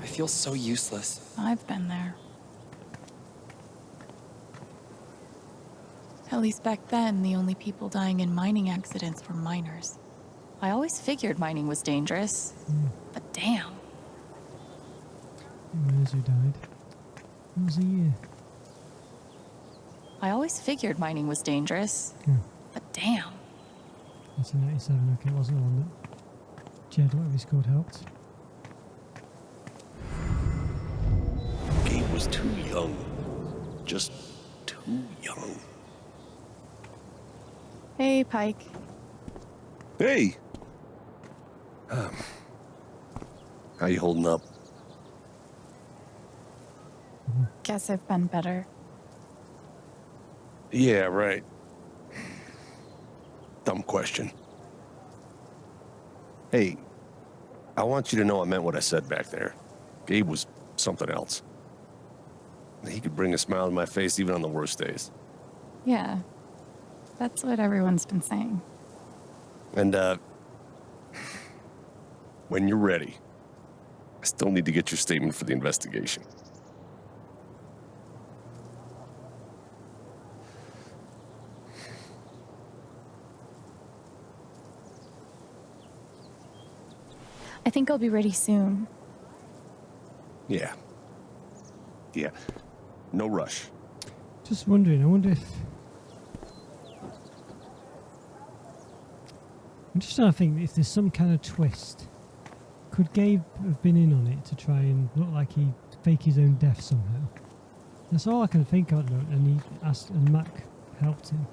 I feel so useless. I've been there. At least back then, the only people dying in mining accidents were miners. I always figured mining was dangerous, but damn. Miners who died. What was the year? I always figured mining was dangerous, but damn. 1997, okay, it wasn't the one that Jed, whatever he's called, helped. Gabe was too young. Just too young. Hey, Pike. Hey! How you holding up? Guess I've been better. Yeah, right. Dumb question. Hey, I want you to know I meant what I said back there. Gabe was something else. He could bring a smile to my face even on the worst days. Yeah, that's what everyone's been saying. And, when you're ready, I still need to get your statement for the investigation. I think I'll be ready soon. Yeah. Yeah. No rush. Just wondering, I wonder if... I'm just trying to think if there's some kind of twist. Could Gabe have been in on it to try and look like he fake his own death somehow? That's all I can think of, and he asked, and Mac helped him.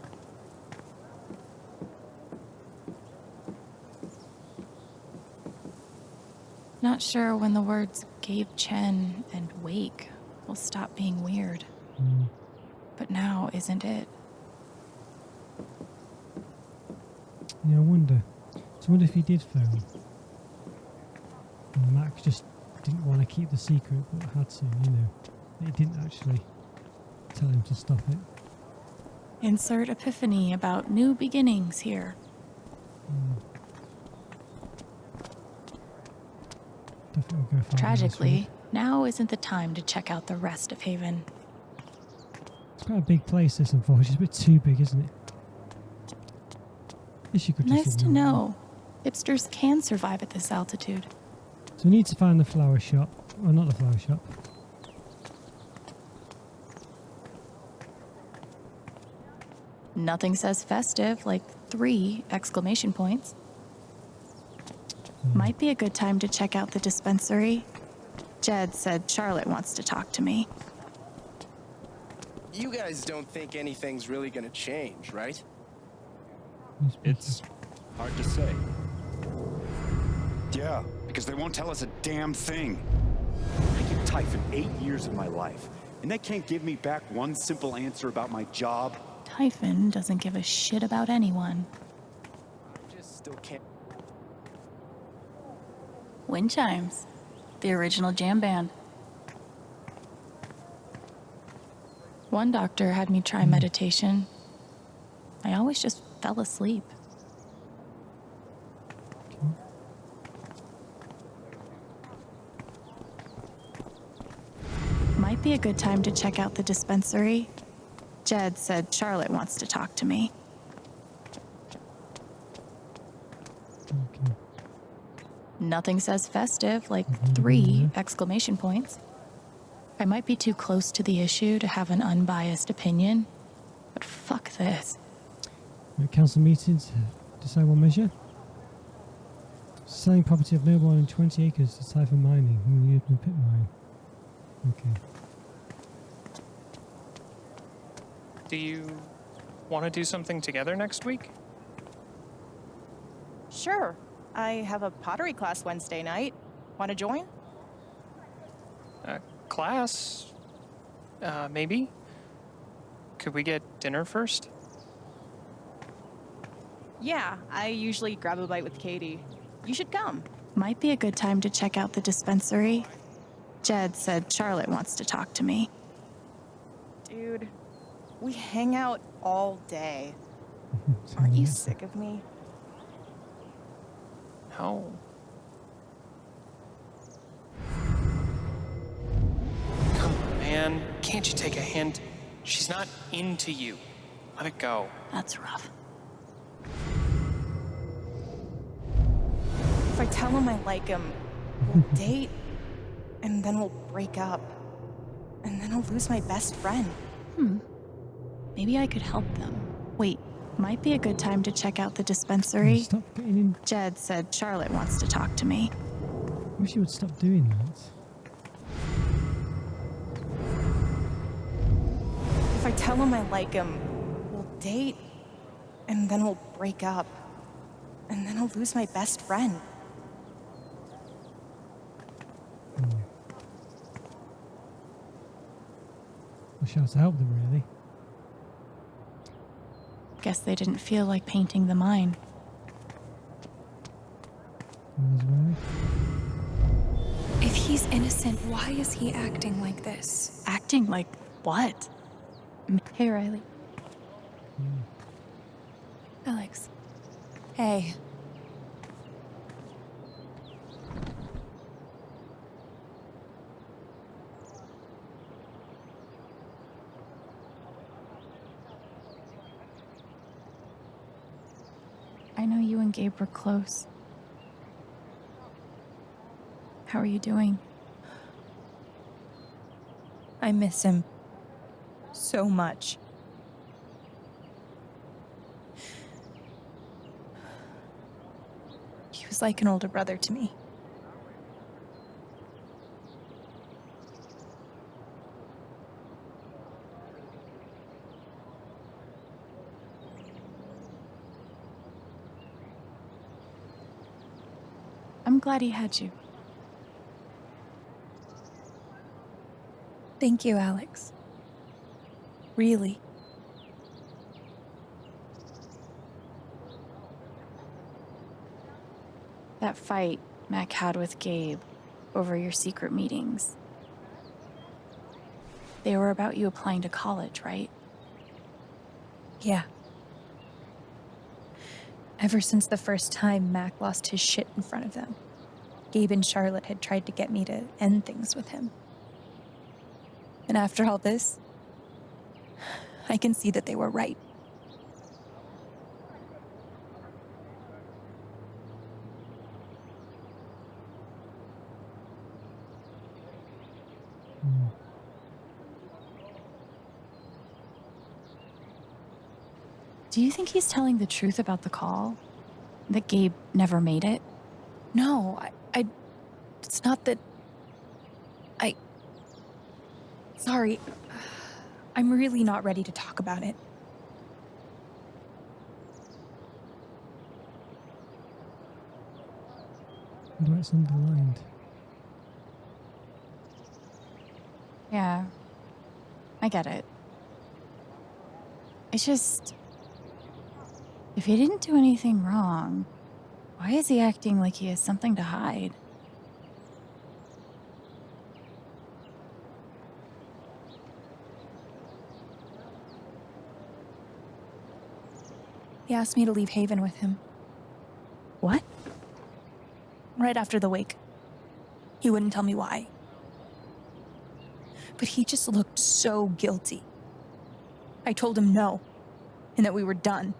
Not sure when the words Gabe Chen and Wake will stop being weird. But now isn't it? Yeah, I wonder. So I wonder if he did phone. And Mac just didn't want to keep the secret, but had to, you know. He didn't actually Tell him to stop it. Insert epiphany about new beginnings here. Definitely go far. Tragically, now isn't the time to check out the rest of Haven. It's quite a big place, this unfortunately. It's a bit too big, isn't it? Guess you could just Nice to ignore it. know. Hipsters can survive at this altitude. So we need to find the flower shop. Well, not the flower shop. Nothing says festive like 3 exclamation points. Might be a good time to check out the dispensary. Jed said Charlotte wants to talk to me. You guys don't think anything's really gonna change, right? It's hard to say. Yeah, because they won't tell us a damn thing. I give Typhon 8 years of my life, and they can't give me back one simple answer about my job. Typhon doesn't give a shit about anyone. Just still can't. Wind chimes. The original jam band. One doctor had me try meditation. I always just fell asleep. Might be a good time to check out the dispensary. Jed said Charlotte wants to talk to me. Nothing says festive like 3 exclamation points. I might be too close to the issue to have an unbiased opinion, but fuck this. Council meetings, decide one measure. Selling property of no more than 20 acres to Typhon Mining, in the open pit mine. Okay. Do you want to do something together next week? Sure. I have a pottery class Wednesday night. Want to join? Class? Maybe? Could we get dinner first? Yeah, I usually grab a bite with Katie. You should come. Might be a good time to check out the dispensary. Jed said Charlotte wants to talk to me. Dude, we hang out all day. Aren't you sick of me? No. Come on, man. Can't you take a hint? She's not into you. Let it go. That's rough. If I tell him I like him, we'll date, and then we'll break up. And then I'll lose my best friend. Maybe I could help them. Wait, might be a good time to check out the dispensary. Stop getting in. Jed said Charlotte wants to talk to me. I wish you would stop doing that. If I tell him I like him, we'll date, and then we'll break up. And then I'll lose my best friend. Wish I was to help them, really. Guess they didn't feel like painting the mine. If he's innocent, why is he acting like this? Acting like what? Hey, Riley. Alex. Hey. I know you and Gabe were close. How are you doing? I miss him so much. He was like an older brother to me. I'm glad he had you. Thank you, Alex. Really. That fight Mac had with Gabe over your secret meetings. They were about you applying to college, right? Yeah. Ever since the first time Mac lost his shit in front of them, Gabe and Charlotte had tried to get me to end things with him. And after all this, I can see that they were right. Do you think he's telling the truth about the call? That Gabe never made it? No, it's not that... Sorry. I'm really not ready to talk about it. Wonder why it's underlined. Yeah. I get it. It's just... If he didn't do anything wrong, why is he acting like he has something to hide? He asked me to leave Haven with him. What? Right after the wake. He wouldn't tell me why. But he just looked so guilty. I told him no, and that we were done.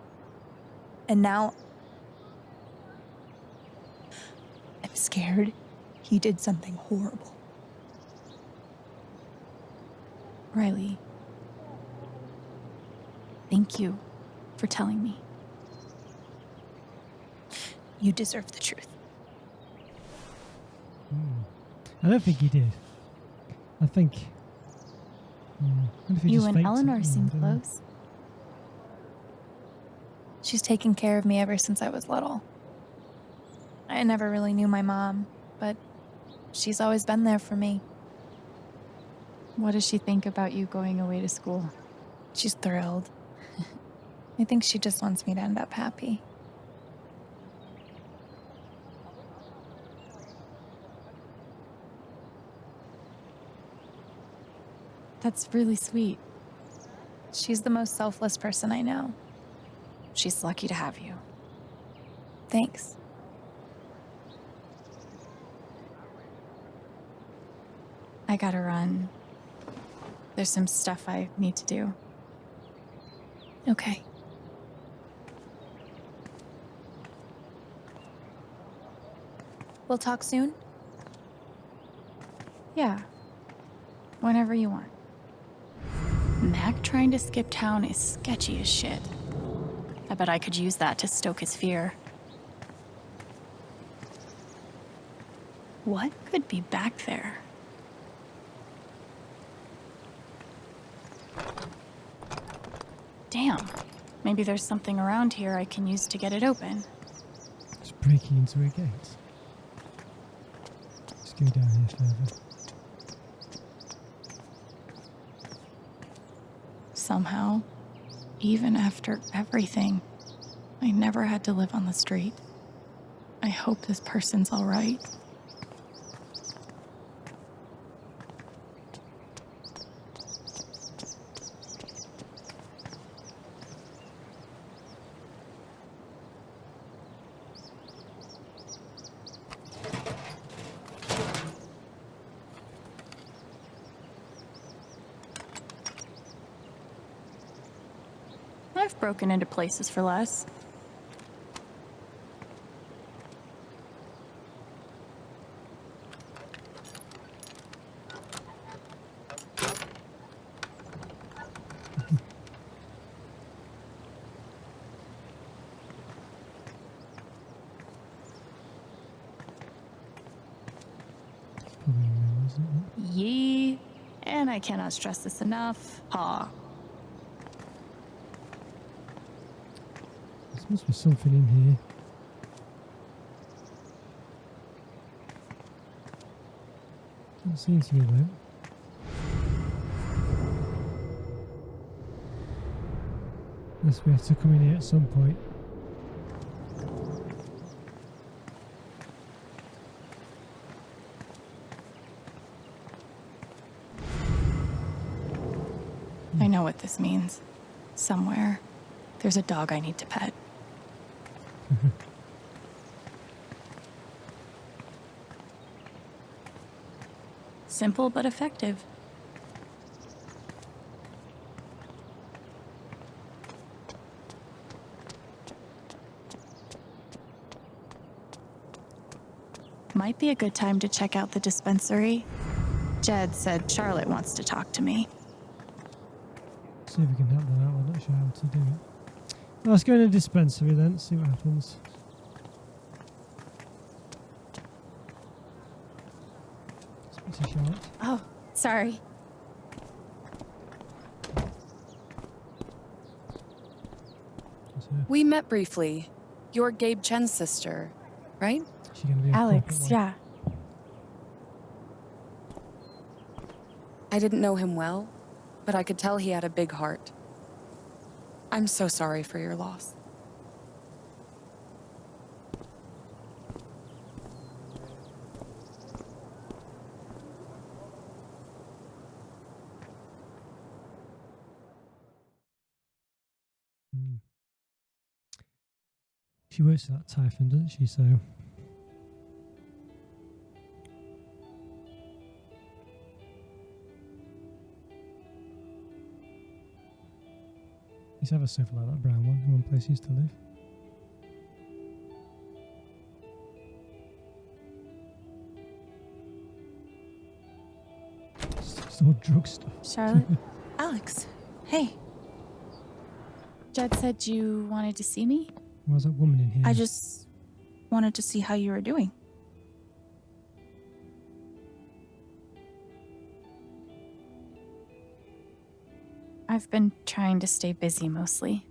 And now... I'm scared he did something horrible. Riley, thank you for telling me. You deserve the truth. I don't think he did. I think... what if he You just and faked it? Eleanor I seem don't know. close. She's taken care of me ever since I was little. I never really knew my mom, but she's always been there for me. What does she think about you going away to school? She's thrilled. I think she just wants me to end up happy. That's really sweet. She's the most selfless person I know. She's lucky to have you. Thanks. I gotta run. There's some stuff I need to do. Okay. We'll talk soon? Yeah. Whenever you want. Mac trying to skip town is sketchy as shit. I bet I could use that to stoke his fear. What could be back there? Damn. Maybe there's something around here I can use to get it open. Just breaking into a gate. Let's go down here further. Somehow, even after everything, I never had to live on the street. I hope this person's all right. I've broken into places for less. Probably no, isn't it? Yee. And I cannot stress this enough. Ha. There must be something in here. Doesn't seem to be though. Unless we have to come in here at some point. I know what this means. Somewhere, there's a dog I need to pet. Simple but effective. Might be a good time to check out the dispensary. Jed said Charlotte wants to talk to me. See if we can help them out. I'm not sure how to do it. Well, let's go in a dispensary then, see what happens. Speak to Charlotte. Oh, sorry. We met briefly. You're Gabe Chen's sister, right? She gonna be a Alex, corporate yeah. I didn't know him well, but I could tell he had a big heart. I'm so sorry for your loss. She works at that Typhon, doesn't she? So. Used to have a sofa like that brown one in one place he used to live. Store drug stuff. Charlotte? Alex, hey. Jed said you wanted to see me? Why was that woman in here? I just wanted to see how you were doing. I've been trying to stay busy mostly.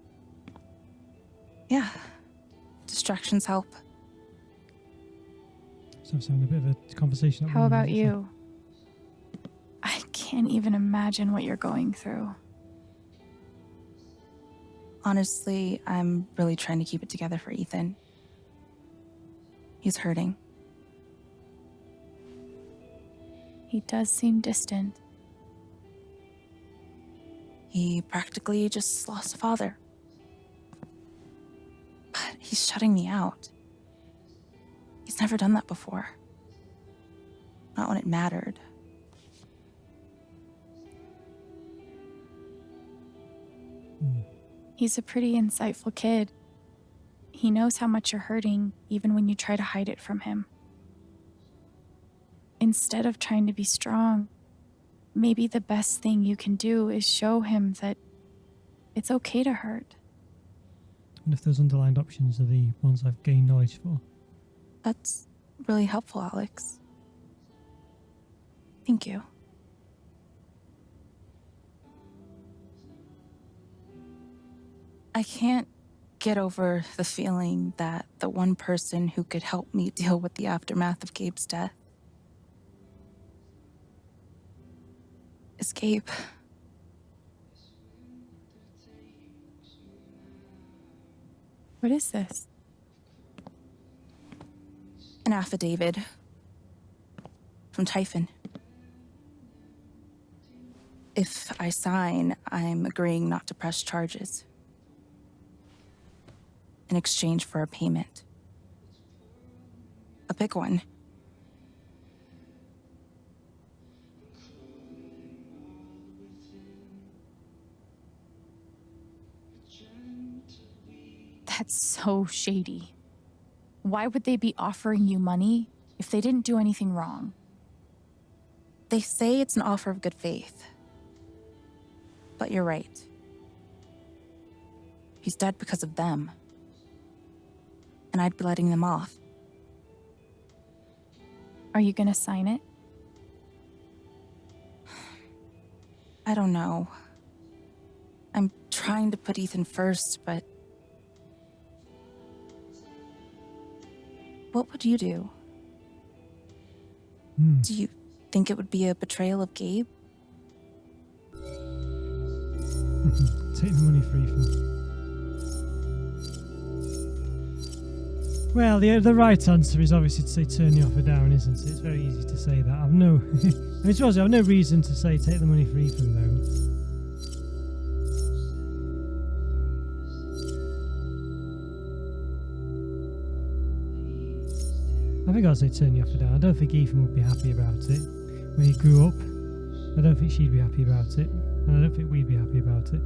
Yeah. Distractions help. So I was having a bit of a conversation. How about you? I can't even imagine what you're going through. Honestly, I'm really trying to keep it together for Ethan. He's hurting. He does seem distant. He practically just lost a father. But he's shutting me out. He's never done that before. Not when it mattered. He's a pretty insightful kid. He knows how much you're hurting, even when you try to hide it from him. Instead of trying to be strong, maybe the best thing you can do is show him that it's okay to hurt. And if those underlined options are the ones I've gained knowledge for. That's really helpful, Alex. Thank you. I can't get over the feeling that the one person who could help me deal with the aftermath of Gabe's death is Gabe. What is this? An affidavit from Typhon. If I sign, I'm agreeing not to press charges in exchange for a payment. A big one. That's so shady. Why would they be offering you money if they didn't do anything wrong? They say it's an offer of good faith. But you're right. He's dead because of them. And I'd be letting them off. Are you gonna sign it? I don't know. I'm trying to put Ethan first, but... What would you do? Do you think it would be a betrayal of Gabe? Take the money for Ethan. Well, the right answer is obviously to say turn the offer down, isn't it? It's very easy to say that. I've no... I mean, I've no reason to say take the money for Ethan, though. I think I'd say turn the offer down. I don't think Ethan would be happy about it. When he grew up, I don't think she'd be happy about it. And I don't think we'd be happy about it.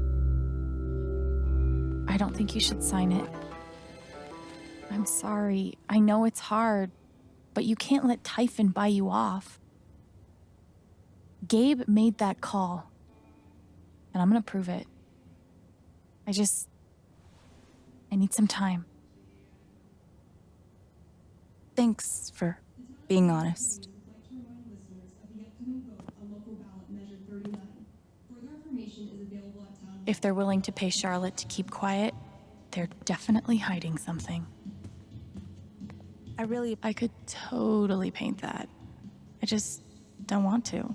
I don't think you should sign it. I'm sorry. I know it's hard, but you can't let Typhon buy you off. Gabe made that call, and I'm gonna prove it. I need some time. Thanks for being honest. If they're willing to pay Charlotte to keep quiet, they're definitely hiding something. I could totally paint that. I just don't want to.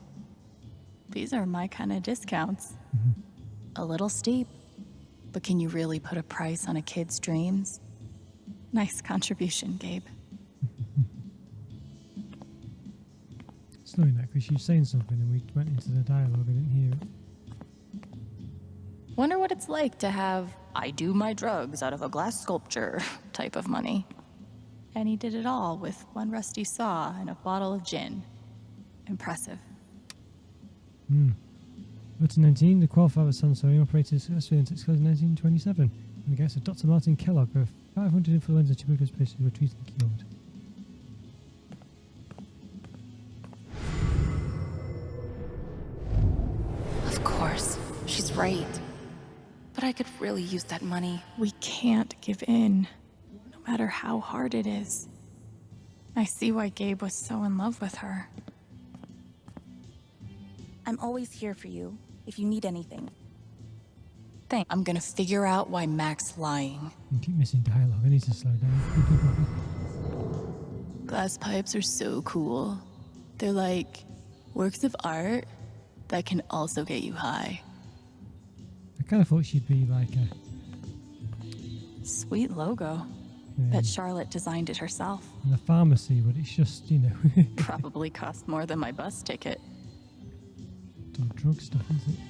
These are my kind of discounts. A little steep, but can you really put a price on a kid's dreams? Nice contribution, Gabe. It's knowing that because she was saying something and we went into the dialogue and didn't hear it. Wonder what it's like to have I do my drugs out of a glass sculpture type of money. And he did it all with one rusty saw and a bottle of gin. Impressive. Button 19, the qualifier Sansori operated successfully until 1927. And the guess of Dr. Martin Kellogg, where 500 influenza tuberculosis patients were treated and cured. Of course, she's right. But I could really use that money. We can't give in, no matter how hard it is. I see why Gabe was so in love with her. I'm always here for you, if you need anything. Thanks. I'm gonna figure out why Mac's lying. You keep missing dialogue, I need to slow down. Glass pipes are so cool. They're like works of art that can also get you high. I kind of thought she'd be like a... Sweet logo. Bet Charlotte designed it herself. in a pharmacy, but it's just, you know... Probably cost more than my bus ticket. It's all drug stuff, isn't it?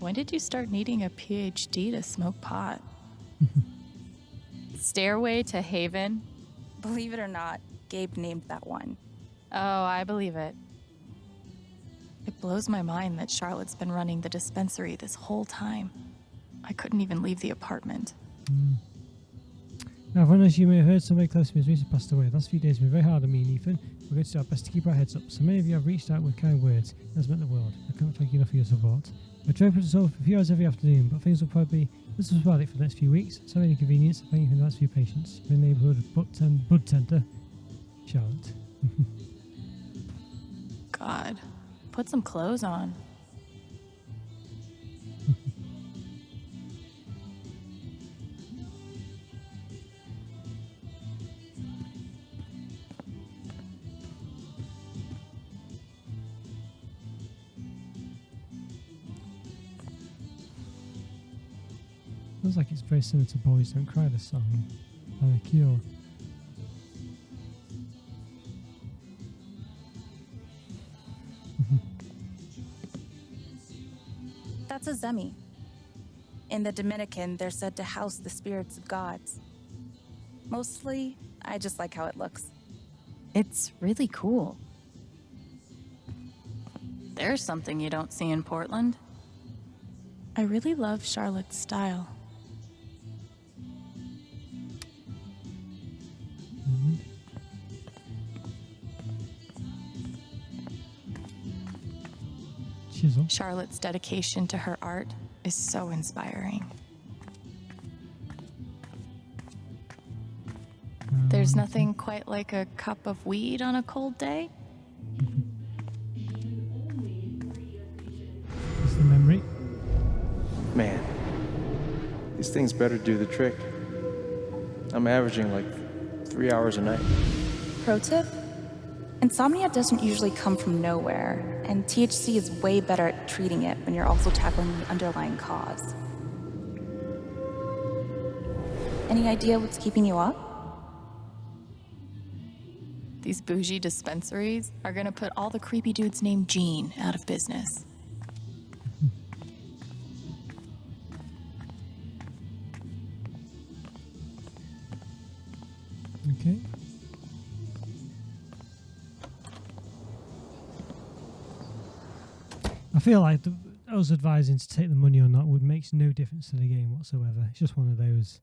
When did you start needing a PhD to smoke pot? Stairway to Haven? Believe it or not, Gabe named that one. Oh, I believe it. It blows my mind that Charlotte's been running the dispensary this whole time. I couldn't even leave the apartment. Now, everyone, as you may have heard, somebody close to me has recently passed away. The last few days have been very hard on me and Ethan. We're going to do our best to keep our heads up. So many of you have reached out with kind words. It has meant the world. I can't thank you enough for your support. I try to put this over for a few hours every afternoon, but things will probably... This was about it for the next few weeks. Sorry inconvenience. Thank you for the last few patients. In the neighbourhood of Bud Centre, Charlotte. God, put some clothes on. Feels like it's very similar to Boys Don't Cry, the song by The Cure. That's a Zemi. In the Dominican, they're said to house the spirits of gods. Mostly, I just like how it looks. It's really cool. There's something you don't see in Portland. I really love Charlotte's style. Chisel. Charlotte's dedication to her art is so inspiring. There's nothing quite like a cup of weed on a cold day. It's the memory. Man, these things better do the trick. I'm averaging like 3 hours a night. Pro tip? Insomnia doesn't usually come from nowhere, and THC is way better at treating it when you're also tackling the underlying cause. Any idea what's keeping you up? These bougie dispensaries are gonna put all the creepy dudes named Gene out of business. Okay. I feel like us advising to take the money or not makes no difference to the game whatsoever. It's just one of those,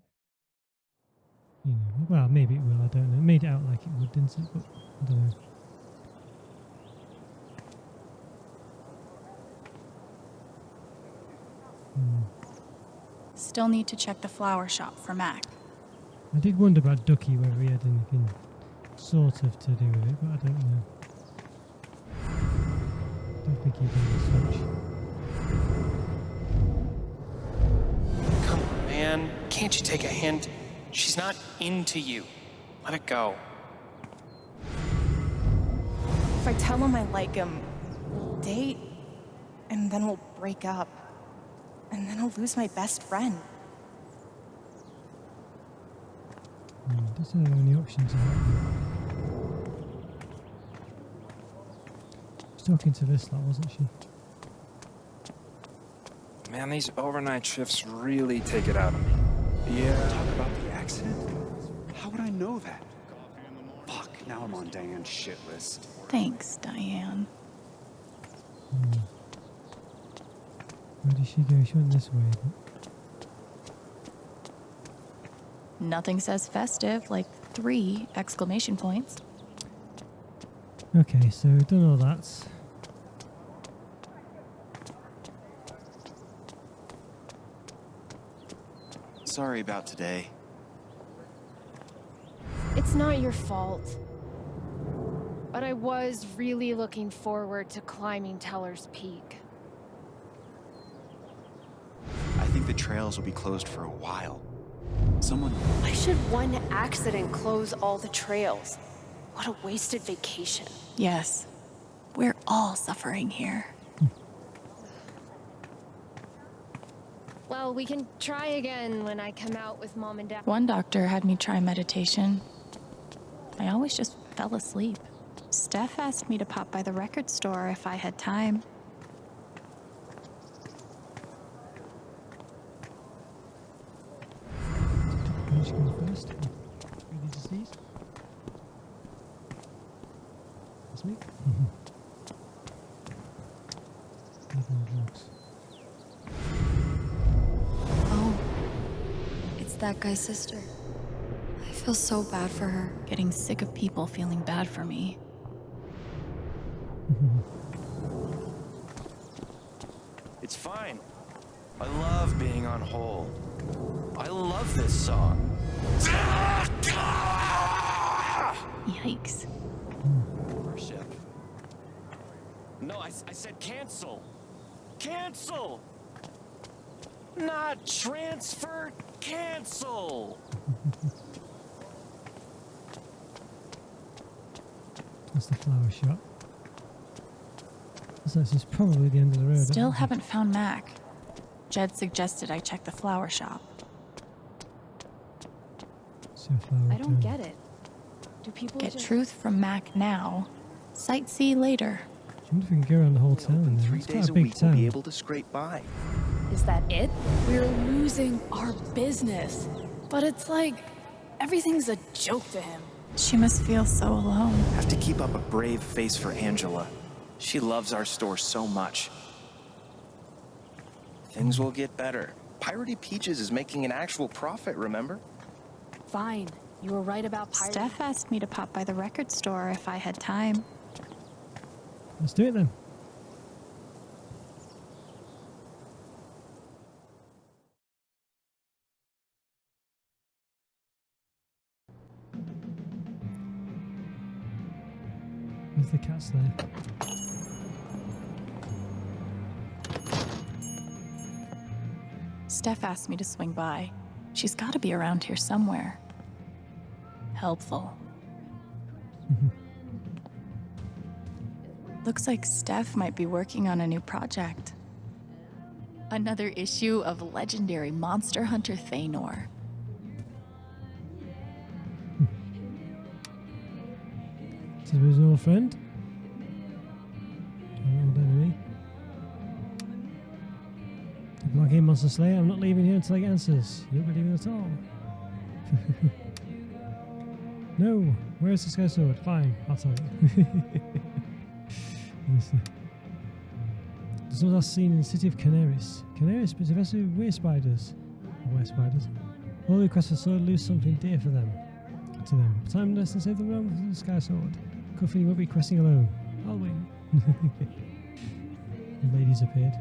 you know, well, maybe it will, I don't know. It made it out like it would, didn't it? But I don't know. Still need to check the flower shop for Mac. I did wonder about Ducky, whether he had anything sort of to do with it, but I don't know. Don't think he did as such. Come on, man. Can't you take a hint? She's not into you. Let it go. If I tell him I like him, we'll date, and then we'll break up. And then I'll lose my best friend. Those are the only options. She was talking to this lot, wasn't she? Man, these overnight shifts really take it out of me. Yeah. Talk about the accident? How would I know that? Fuck, now I'm on Diane's shit list. Thanks, Diane. Where did she go? She went this way. Nothing says festive like 3 exclamation points. Okay, so we've done all that. Sorry about today. It's not your fault. But I was really looking forward to climbing Teller's Peak. I think the trails will be closed for a while. Someone... Why should one accident close all the trails? What a wasted vacation. Yes, we're all suffering here. Well, we can try again when I come out with Mom and Dad. One doctor had me try meditation. I always just fell asleep. Steph asked me to pop by the record store if I had time. Can she go first? Really diseased? That's me? Drugs. Oh, it's that guy's sister. I feel so bad for her. Getting sick of people feeling bad for me. It's fine. I love being on hold. I love this song. Yikes. Worship. No, I said cancel. Cancel! Not transfer, cancel! That's the flower shop. So this is probably the end of the road. Still haven't found Mac. Jed suggested I check the flower shop. I don't get it. Do people Get just... truth from Mac now. Sightsee later. I wonder if we can go around the whole town. Then. 3 It's quite days a a big week we'll town. be able to scrape by. Is that it? We're losing our business. But it's like everything's a joke to him. She must feel so alone. Have to keep up a brave face for Angela. She loves our store so much. Things will get better. Piratey Peaches is making an actual profit, remember? Fine. You were right about pirates. Steph asked me to pop by the record store if I had time. Let's do it then. There's the cats there. Steph asked me to swing by. She's got to be around here somewhere. Helpful. Looks like Steph might be working on a new project. Another issue of legendary monster hunter Thanor. So there's an old friend. An old enemy. If I get Monster Slayer, I'm not leaving here until I get answers. You don't believe it at all. No, where's the sky sword? Fine, I'll tell you. The sword last seen in the city of Canaris. Canaris, but it's with weird spiders. Or were spiders. All the requests for sword lose something dear for them. To them. Time less than save the realm for the sky sword. Coffee won't be questing alone. I'll wait. The ladies appeared.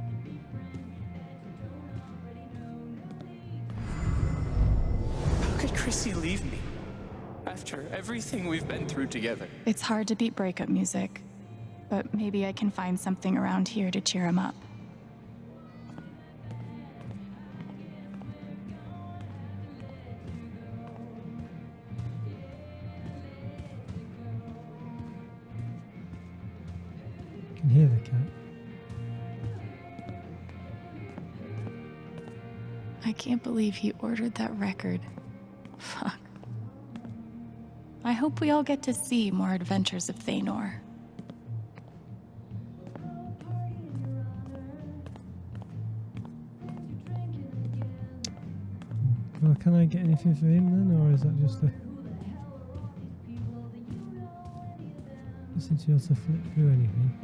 How could Chrissy leave me? After everything we've been through together. It's hard to beat breakup music, but maybe I can find something around here to cheer him up. I can hear the cat. I can't believe he ordered that record. Fuck. I hope we all get to see more adventures of Thanor. Well, can I get anything for him then, or is that just a... Since you also flip through anything.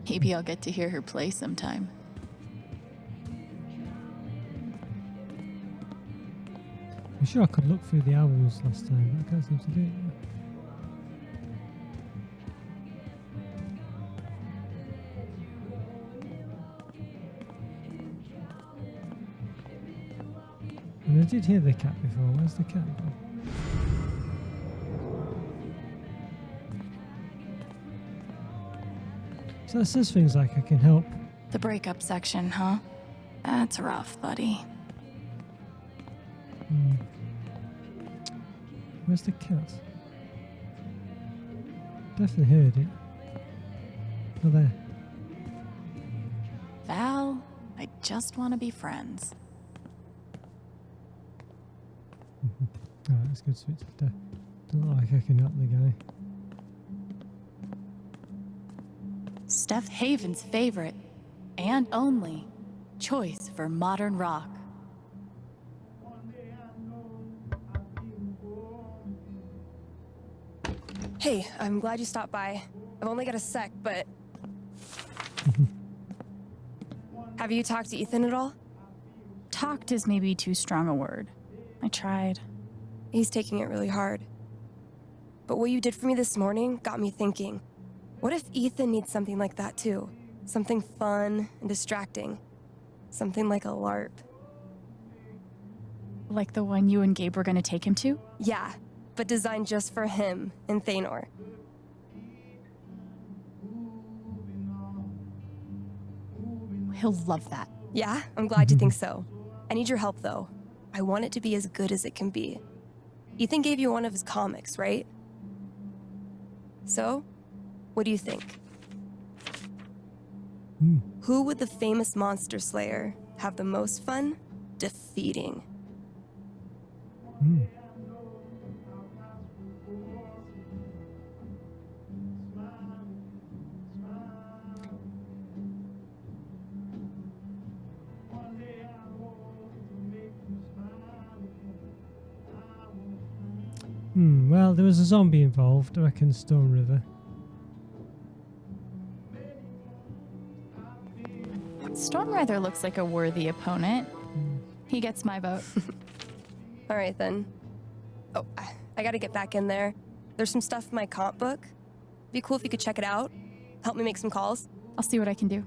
Maybe I'll get to hear her play sometime. I'm sure I could look through the albums last time, but I can't seem to do it now. And I did hear the cat before. Where's the cat gone? So it says things like I can help. The breakup section, huh? That's rough, buddy. Where's the cat? Definitely heard it. Oh, there. Val, I just want to be friends. Alright, let's go switch to death. Don't look like I can help the guy. Steph Haven's favorite, and only, choice for modern rock. Hey, I'm glad you stopped by. I've only got a sec, but... Have you talked to Ethan at all? Talked is maybe too strong a word. I tried. He's taking it really hard. But what you did for me this morning got me thinking. What if Ethan needs something like that too? Something fun and distracting. Something like a LARP. Like the one you and Gabe were gonna take him to? Yeah, but designed just for him and Thanor. He'll love that. Yeah, I'm glad you think so. I need your help though. I want it to be as good as it can be. Ethan gave you one of his comics, right? So, what do you think? Who would the famous monster slayer have the most fun defeating? Well, there was a zombie involved. I reckon Storm River. Storm Rider looks like a worthy opponent. He gets my vote. All right then. Oh, I gotta get back in there. There's some stuff in my comp book. Be cool if you could check it out. Help me make some calls. I'll see what I can do.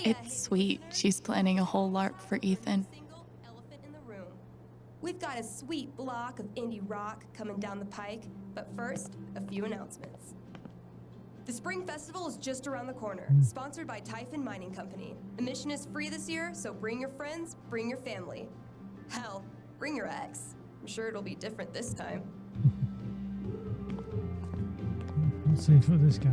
It's sweet. She's planning a whole LARP for Ethan. We've got a sweet block of indie rock coming down the pike, but first, a few announcements. The Spring Festival is just around the corner, sponsored by Typhon Mining Company. Admission is free this year, so bring your friends, bring your family. Hell, bring your ex. I'm sure it'll be different this time. Let's see for this guy.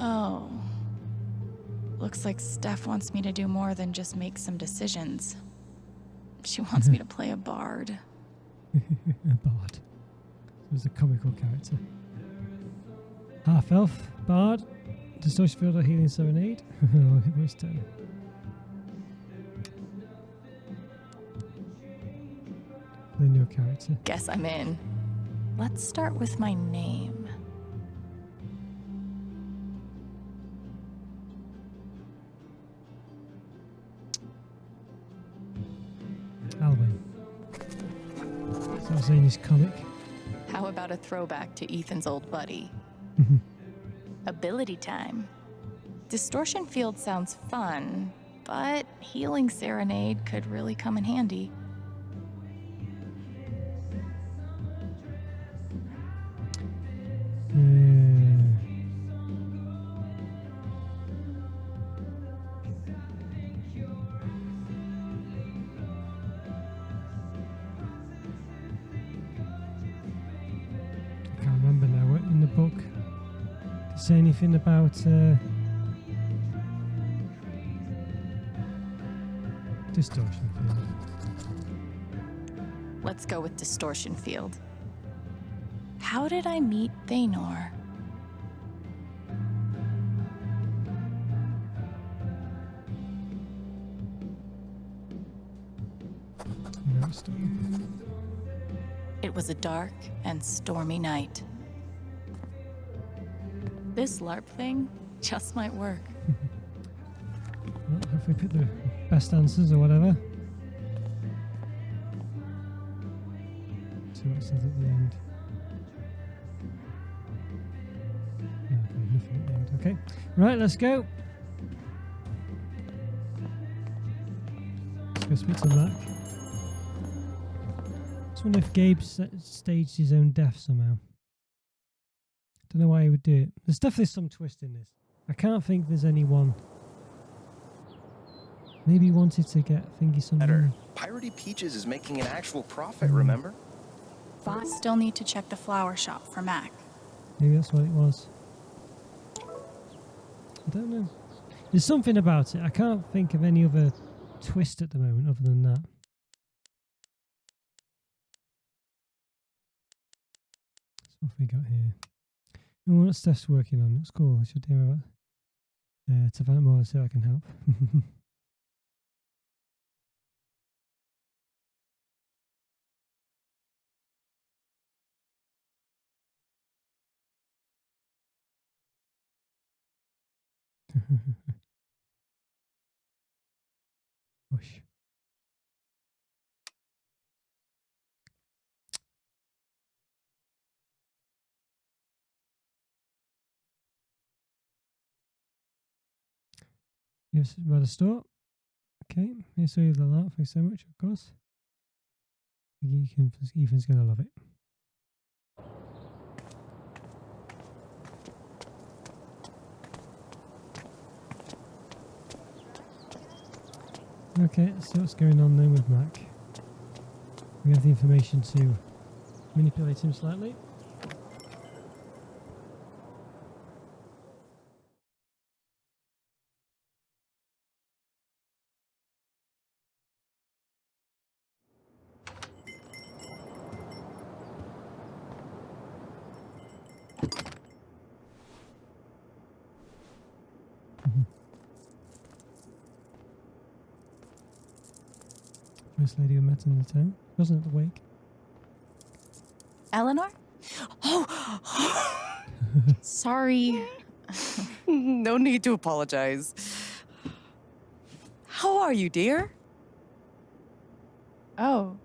Oh. Looks like Steph wants me to do more than just make some decisions. She wants me to play a bard. A bard. So it's a comical character. Half elf, bard, distortion field or healing serenade. Which turn? Then your character. Guess I'm in. Let's start with my name. Alvin. So I was saying he's comic. How about a throwback to Ethan's old buddy? Ability time. Distortion field sounds fun, but healing serenade could really come in handy. I can't remember now. In the book, did it say anything about distortion field? Let's go with distortion field. How did I meet Thanor? It was a dark and stormy night. This LARP thing just might work. Well, if we pick the best answers or whatever. See what it says at the end. Yeah, okay, nothing at the end. Okay, right, let's go. Let's go speak to Mac. I wonder if Gabe staged his own death somehow. Don't know why he would do it. There's definitely some twist in this. I can't think there's anyone. Maybe he wanted to get thingy some money. Piratey Peaches is making an actual profit, remember? Still need to check the flower shop for Mac. Maybe that's what it was. I don't know. There's something about it. I can't think of any other twist at the moment other than that. What have we got here? Oh, what Steph's working on. That's cool. I should do about to find out more and see how I can help. Push. Yes, about a store. Okay, here's the lot. Thanks so much, of course. Ethan's gonna love it. Okay, so what's going on then with Mac? We have the information to manipulate him slightly. First lady we met in the town. Wasn't at the wake. Eleanor? Oh! Sorry. No need to apologize. How are you, dear? Oh.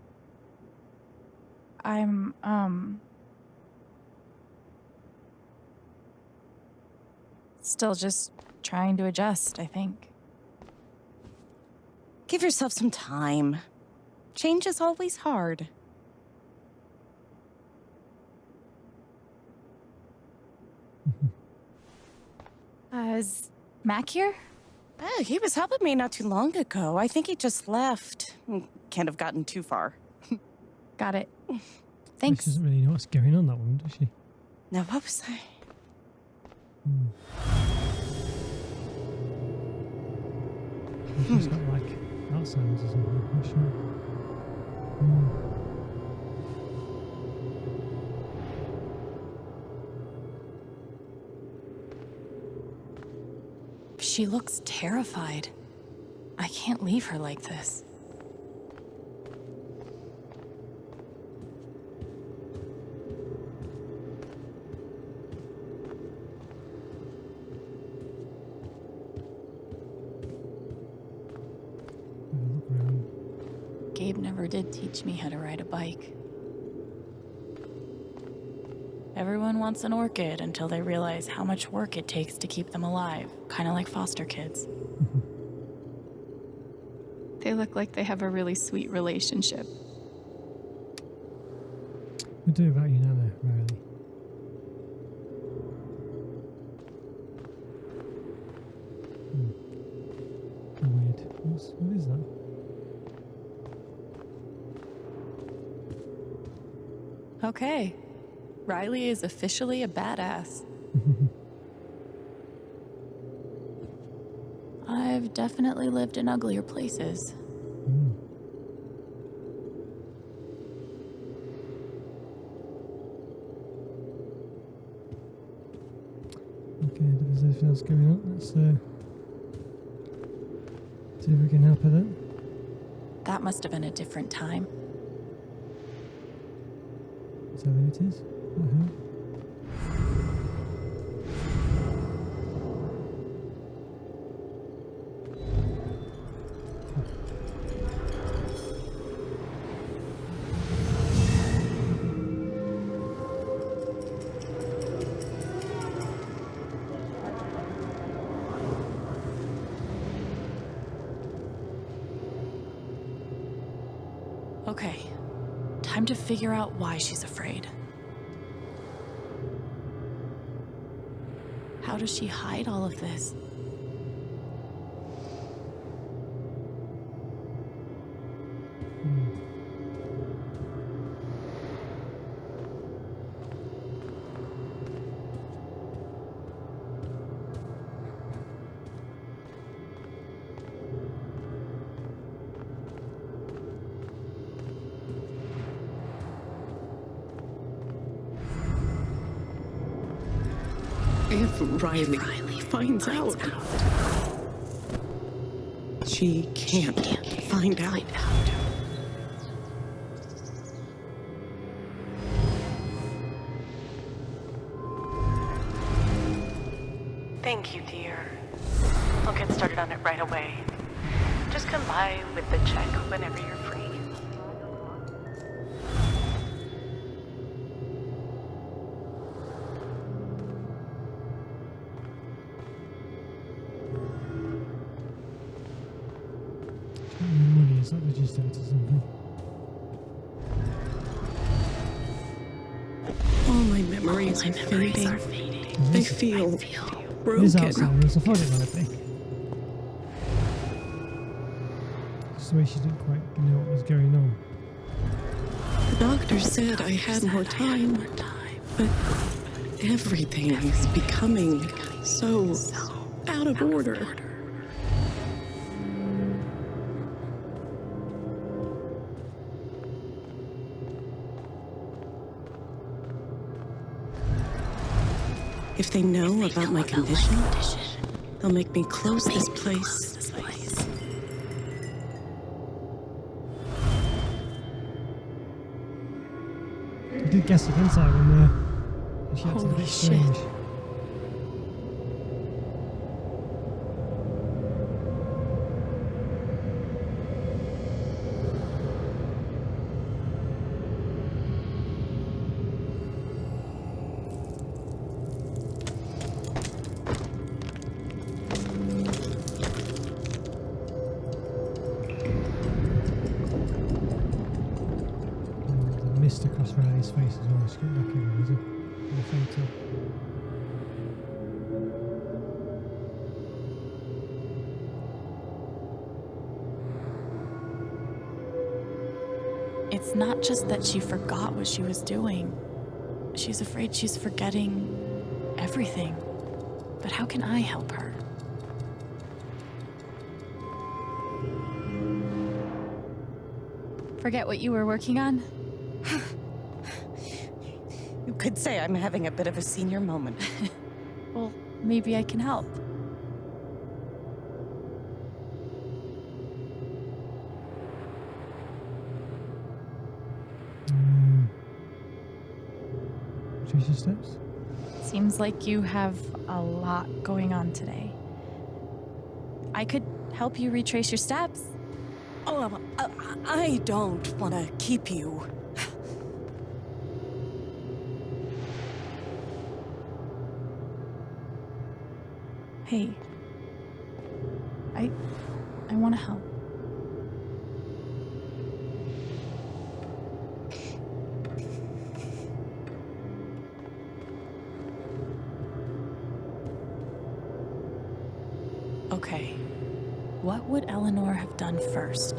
I'm, still just trying to adjust, I think. Give yourself some time. Change is always hard. Is Mac here? Oh, he was helping me not too long ago. I think he just left. Can't have gotten too far. Got it. Thanks. She doesn't really know what's going on, that woman, does she? Now, what was I? She's got like Alzheimer's or something. I'm not sure. She looks terrified. I can't leave her like this. Gabe never did teach me how to ride a bike. Everyone wants an orchid until they realize how much work it takes to keep them alive, kind of like foster kids. They look like they have a really sweet relationship. What do about you now, Riley? Weird. What is that? Okay, Riley is officially a badass. I've definitely lived in uglier places. Okay, there's anything else going on. Let's see if we can help her then. That must have been a different time. Is that who it is? Okay, time to figure out why she's afraid. How does she hide all of this? If Riley finds out, she can't find out. Thank you, dear. I'll get started on it right away. Just come by with the check whenever you're free. Money, is that the gist of it or something? All my memories are fading. They feel It is broken. Alzheimer's, I thought it might be. Just the way she didn't quite know what was going on. The doctor said I had more time, but everything is becoming so out of order. If they know about my condition, they'll make me close this place. I did guess against that when she acted a Holy bit shit. strange. The mist across Riley's face as well. She's got back over, is it? In the photo. It's not just that she forgot what she was doing. She's afraid she's forgetting everything. But how can I help her? Forget what you were working on? You could say I'm having a bit of a senior moment. Well, maybe I can help. Trace your steps? Seems like you have a lot going on today. I could help you retrace your steps. Oh, I don't want to keep you. Hey. I want to help. Okay. What would Eleanor have done first?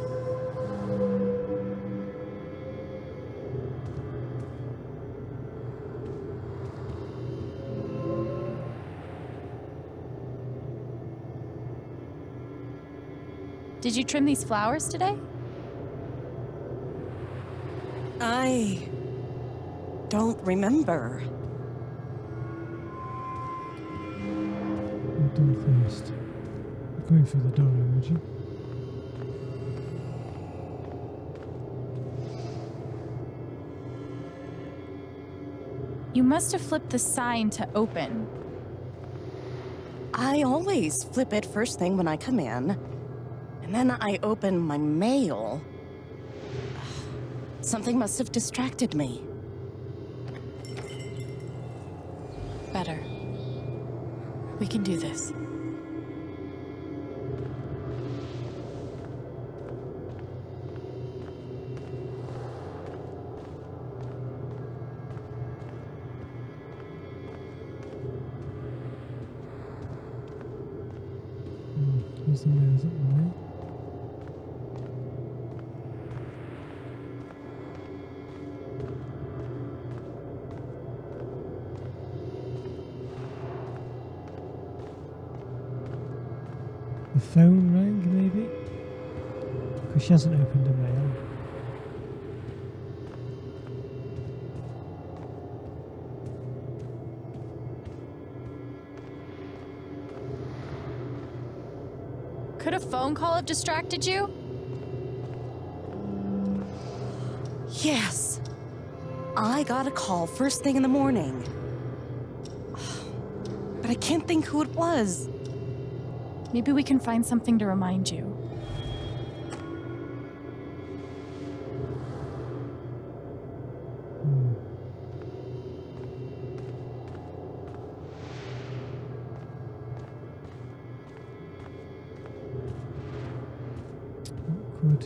Did you trim these flowers today? I don't remember. What done first? Going through the door, I imagine. You must have flipped the sign to open. I always flip it first thing when I come in, and then I open my mail. Something must have distracted me. Better. We can do this. Where's the mail? Is that the mail? The phone rang, maybe? Because she hasn't opened the mail. Could a phone call have distracted you? Yes. I got a call first thing in the morning. But I can't think who it was. Maybe we can find something to remind you. Awkward.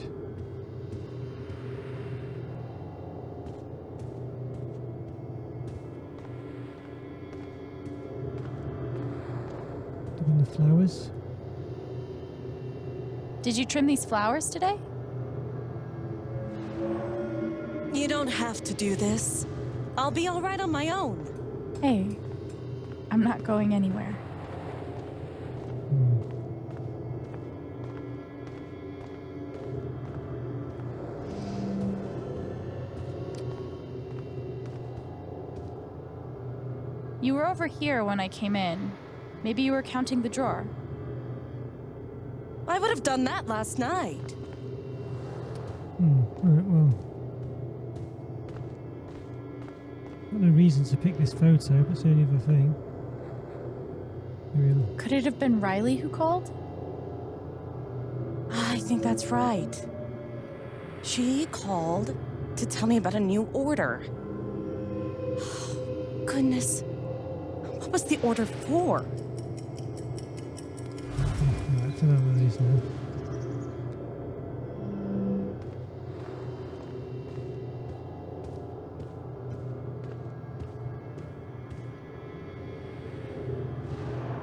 Doing the flowers. Did you trim these flowers today? You don't have to do this. I'll be all right on my own. Hey, I'm not going anywhere. You were over here when I came in. Maybe you were counting the drawer. I would have done that last night. Alright, well. Got no reason to pick this photo, but it's the only other thing. Really. Could it have been Riley who called? I think that's right. She called to tell me about a new order. Goodness. What was the order for? Right, for that one these now.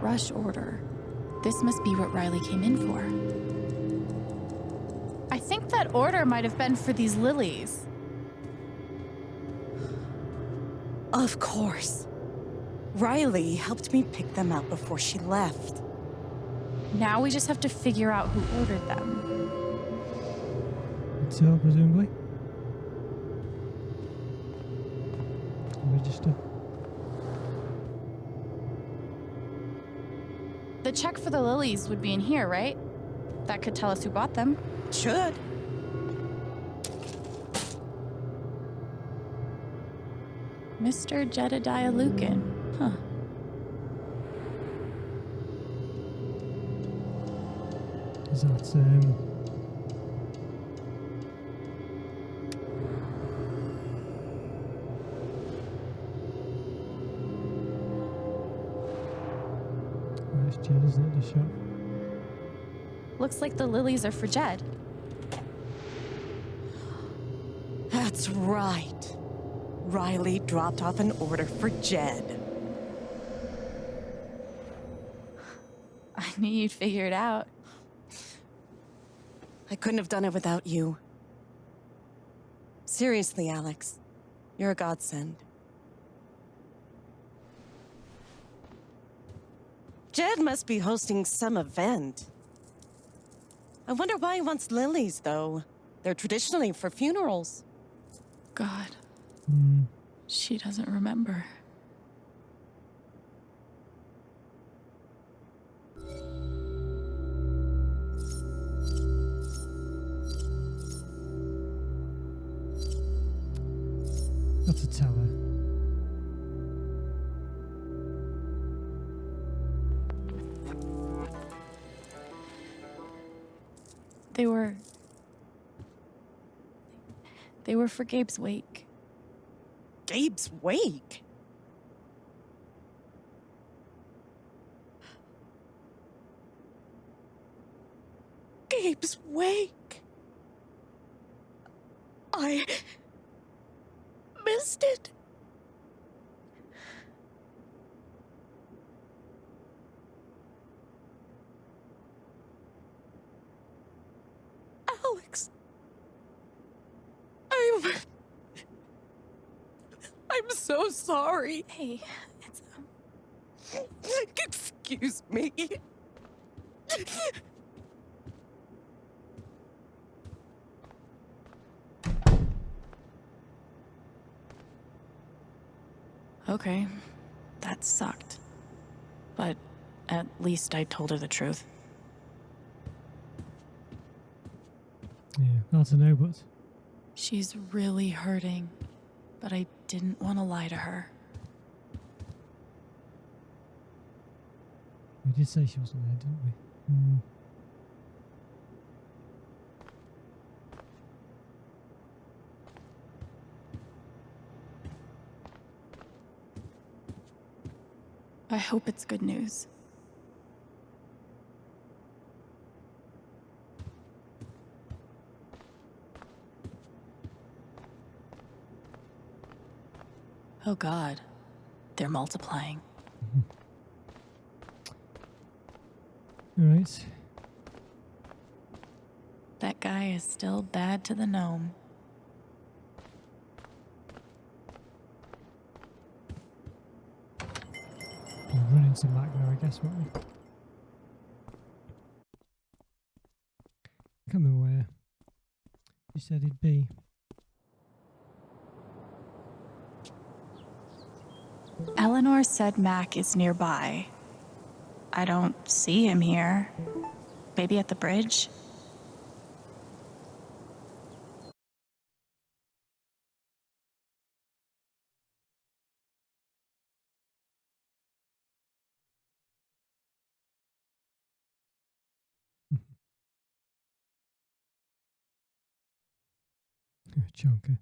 Rush order. This must be what Riley came in for. I think that order might have been for these lilies. Of course. Riley helped me pick them out before she left. Now we just have to figure out who ordered them. Let's till, presumably. Register. The check for the lilies would be in here, right? That could tell us who bought them. Should. Mr. Jedediah Lucan. Huh. Is that it's Jed, isn't it, the shop? Looks like the lilies are for Jed. That's right. Riley dropped off an order for Jed. I knew you'd figure it out. I couldn't have done it without you. Seriously, Alex. You're a godsend. Jed must be hosting some event. I wonder why he wants lilies, though. They're traditionally for funerals. God. She doesn't remember. Got to tell her. They were for Gabe's wake. Gabe's wake? Gabe's wake? I missed it. Alex. I'm so sorry. Hey, it's Excuse me. okay. That sucked. But at least I told her the truth. Yeah, hard to know, but She's really hurting, but I didn't want to lie to her. we did say she wasn't there, didn't we? I hope it's good news. Oh God, they're multiplying. All right. That guy is still bad to the gnome. We'll run into Mac now, I guess, won't we? I can't remember where you said he'd be. Eleanor said Mac is nearby. I don't see him here. Maybe at the bridge? Chunker.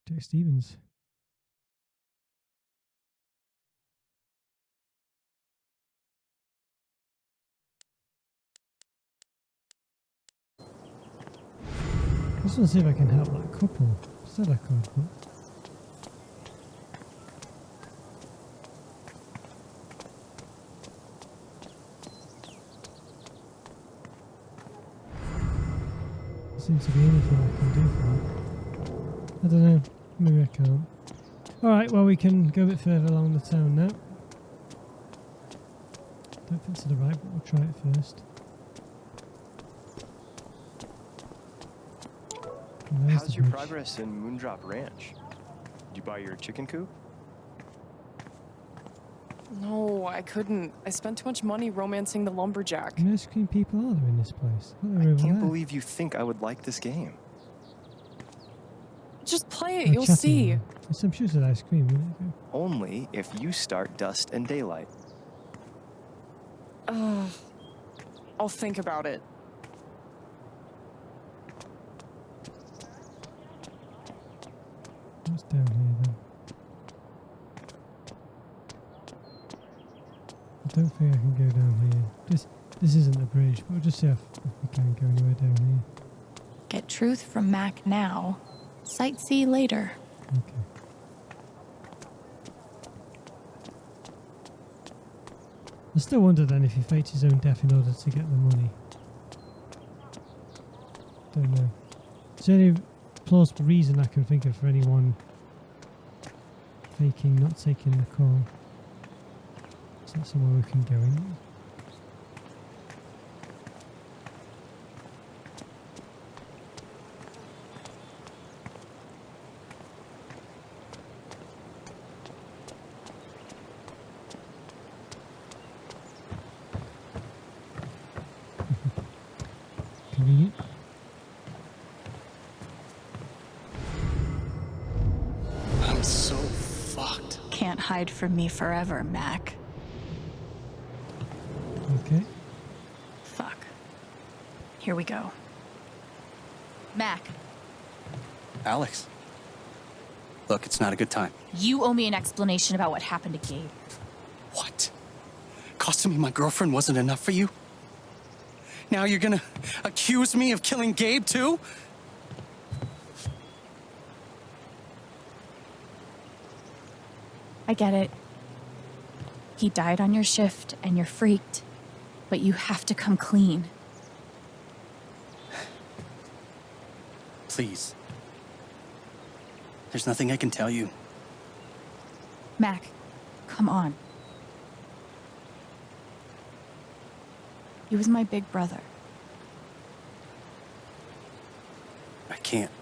Jack Stevens. I just want to see if I can help that couple. Said I could, but seems to be anything I can do for it. I don't know. Maybe I can't. Alright, well we can go a bit further along the town now. Don't think to the right, but we'll try it first. How's your progress in Moondrop Ranch? Did you buy your chicken coop? No, I couldn't. I spent too much money romancing the lumberjack. How many ice cream people are there in this place? I can't believe you think I would like this game. Just play it, you'll see. I'm sure it's ice cream, wouldn't it? Only if you start Dust and Daylight. I'll think about it. What's down here then? I don't think I can go down here. This isn't a bridge, but we'll just see if we can go anywhere down here. Get truth from Mac now. Sightsee later. Okay. I still wonder then if he faked his own death in order to get the money. Don't know. It's the only plausible reason I can think of for anyone faking not taking the call. Is that somewhere we can go in? Convenient. I'm so fucked. Can't hide from me forever, Mac. Okay. Fuck. Here we go. Mac, Alex. Look, it's not a good time. you owe me an explanation about what happened to Gabe. What? Costing me my girlfriend wasn't enough for you? Now you're gonna accuse me of killing Gabe, too? I get it. He died on your shift and you're freaked, but you have to come clean. Please. There's nothing I can tell you. Mac, come on. He was my big brother. I can't.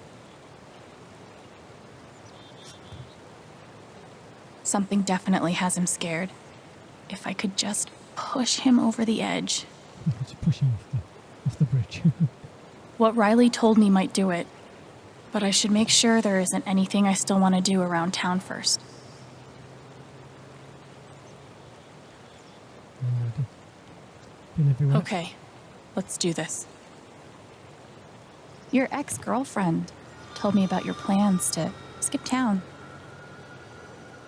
Something definitely has him scared. If I could just push him over the edge. Just push him off the bridge. What Riley told me might do it, but I should make sure there isn't anything I still want to do around town first. Been everywhere. Okay, let's do this. Your ex-girlfriend told me about your plans to skip town.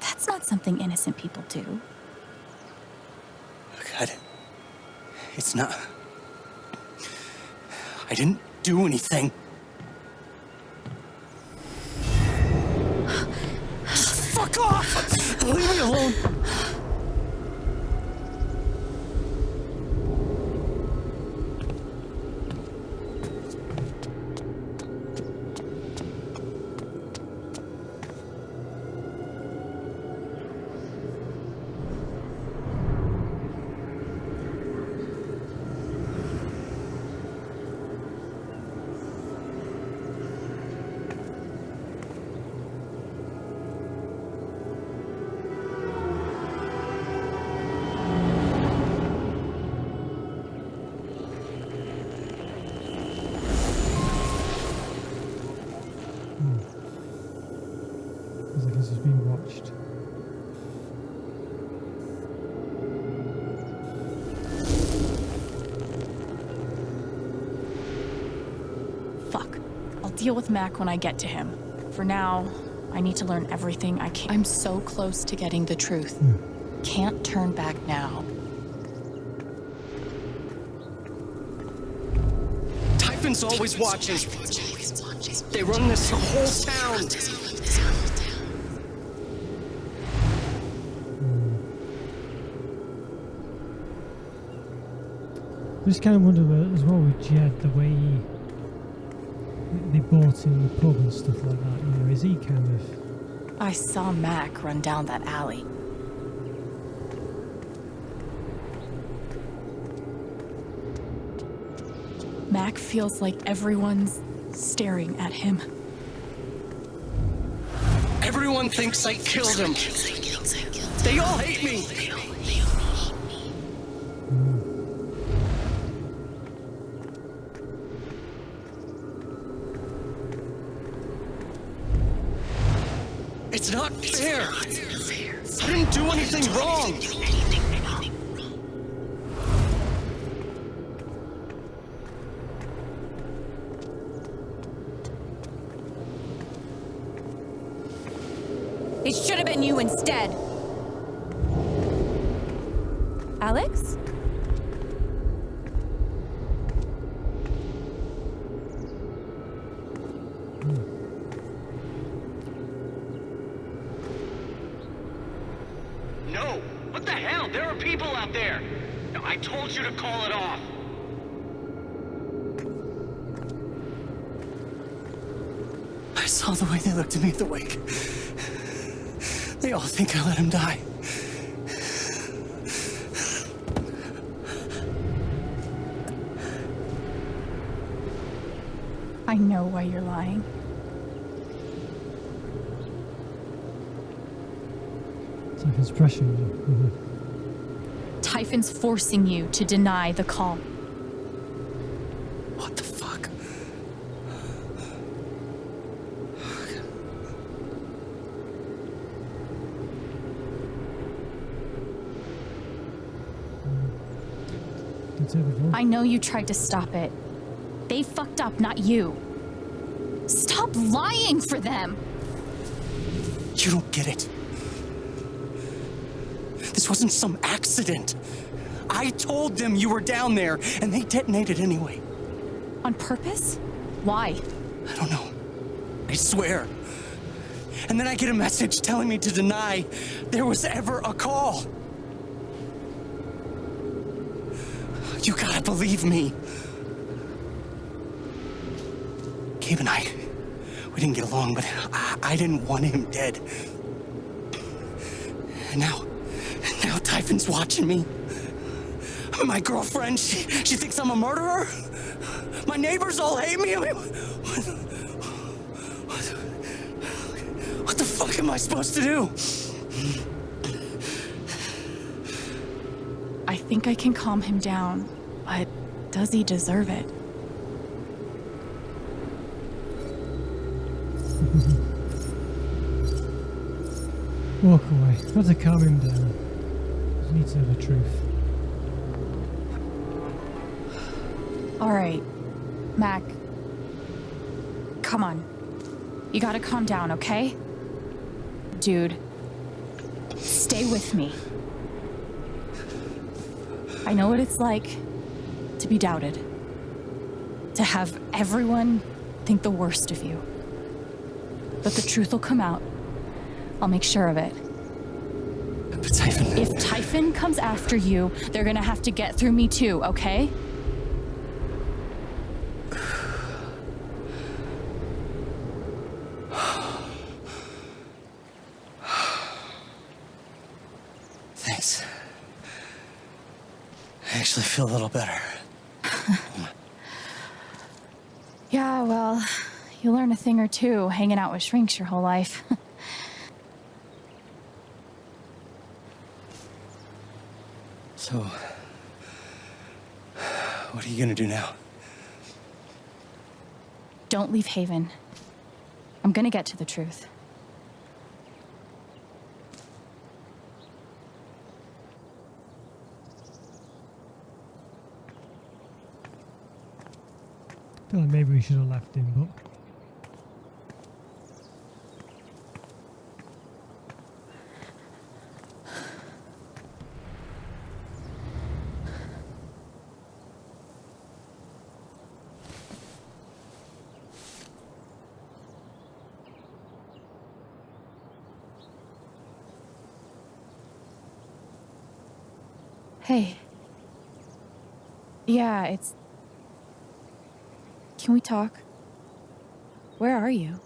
That's not something innocent people do. God. It's not... I didn't do anything. Fuck off! Leave me alone! Feels like this is being watched. Fuck. I'll deal with Mac when I get to him. For now, I need to learn everything I can. I'm so close to getting the truth. Can't turn back now. Typhon's always watching. They run this whole town. I just kind of wonder as well with Jed, the way they bought in the pub and stuff like that? You know, is he kind of... I saw Mac run down that alley. Mac feels like everyone's staring at him. Everyone thinks I killed him. They all hate me. It's not fair. I didn't do anything wrong. It should have been you instead. Alex? No! What the hell? There are people out there! I told you to call it off! I saw the way they looked at me at the wake. They all think I let him die. I know why you're lying. Typhon's pressuring you. Typhon's forcing you to deny the call. What the fuck? I know you tried to stop it. They fucked up, not you. Stop lying for them! You don't get it. This wasn't some accident. I told them you were down there, and they detonated anyway. On purpose? Why? I don't know. I swear. And then I get a message telling me to deny there was ever a call. You gotta believe me. Gabe and we didn't get along, but I didn't want him dead. And now Typhon's watching me. My girlfriend, she thinks I'm a murderer. My neighbors all hate me. What the fuck am I supposed to do? I think I can calm him down, but does he deserve it? Walk away. Not to calm him down. Just need to know the truth. All right, Mac. Come on. You gotta calm down, okay? Dude, stay with me. I know what it's like to be doubted. To have everyone think the worst of you. But the truth will come out. I'll make sure of it. But Typhon... If Typhon comes after you, they're gonna have to get through me too, okay? Thanks. I actually feel a little better. Yeah, well, you learn a thing or two hanging out with shrinks your whole life. So, what are you gonna do now? Don't leave Haven. I'm gonna get to the truth. I feel like maybe we should have left him, but... Hey. Yeah, it's... Can we talk? Where are you?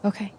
Okay.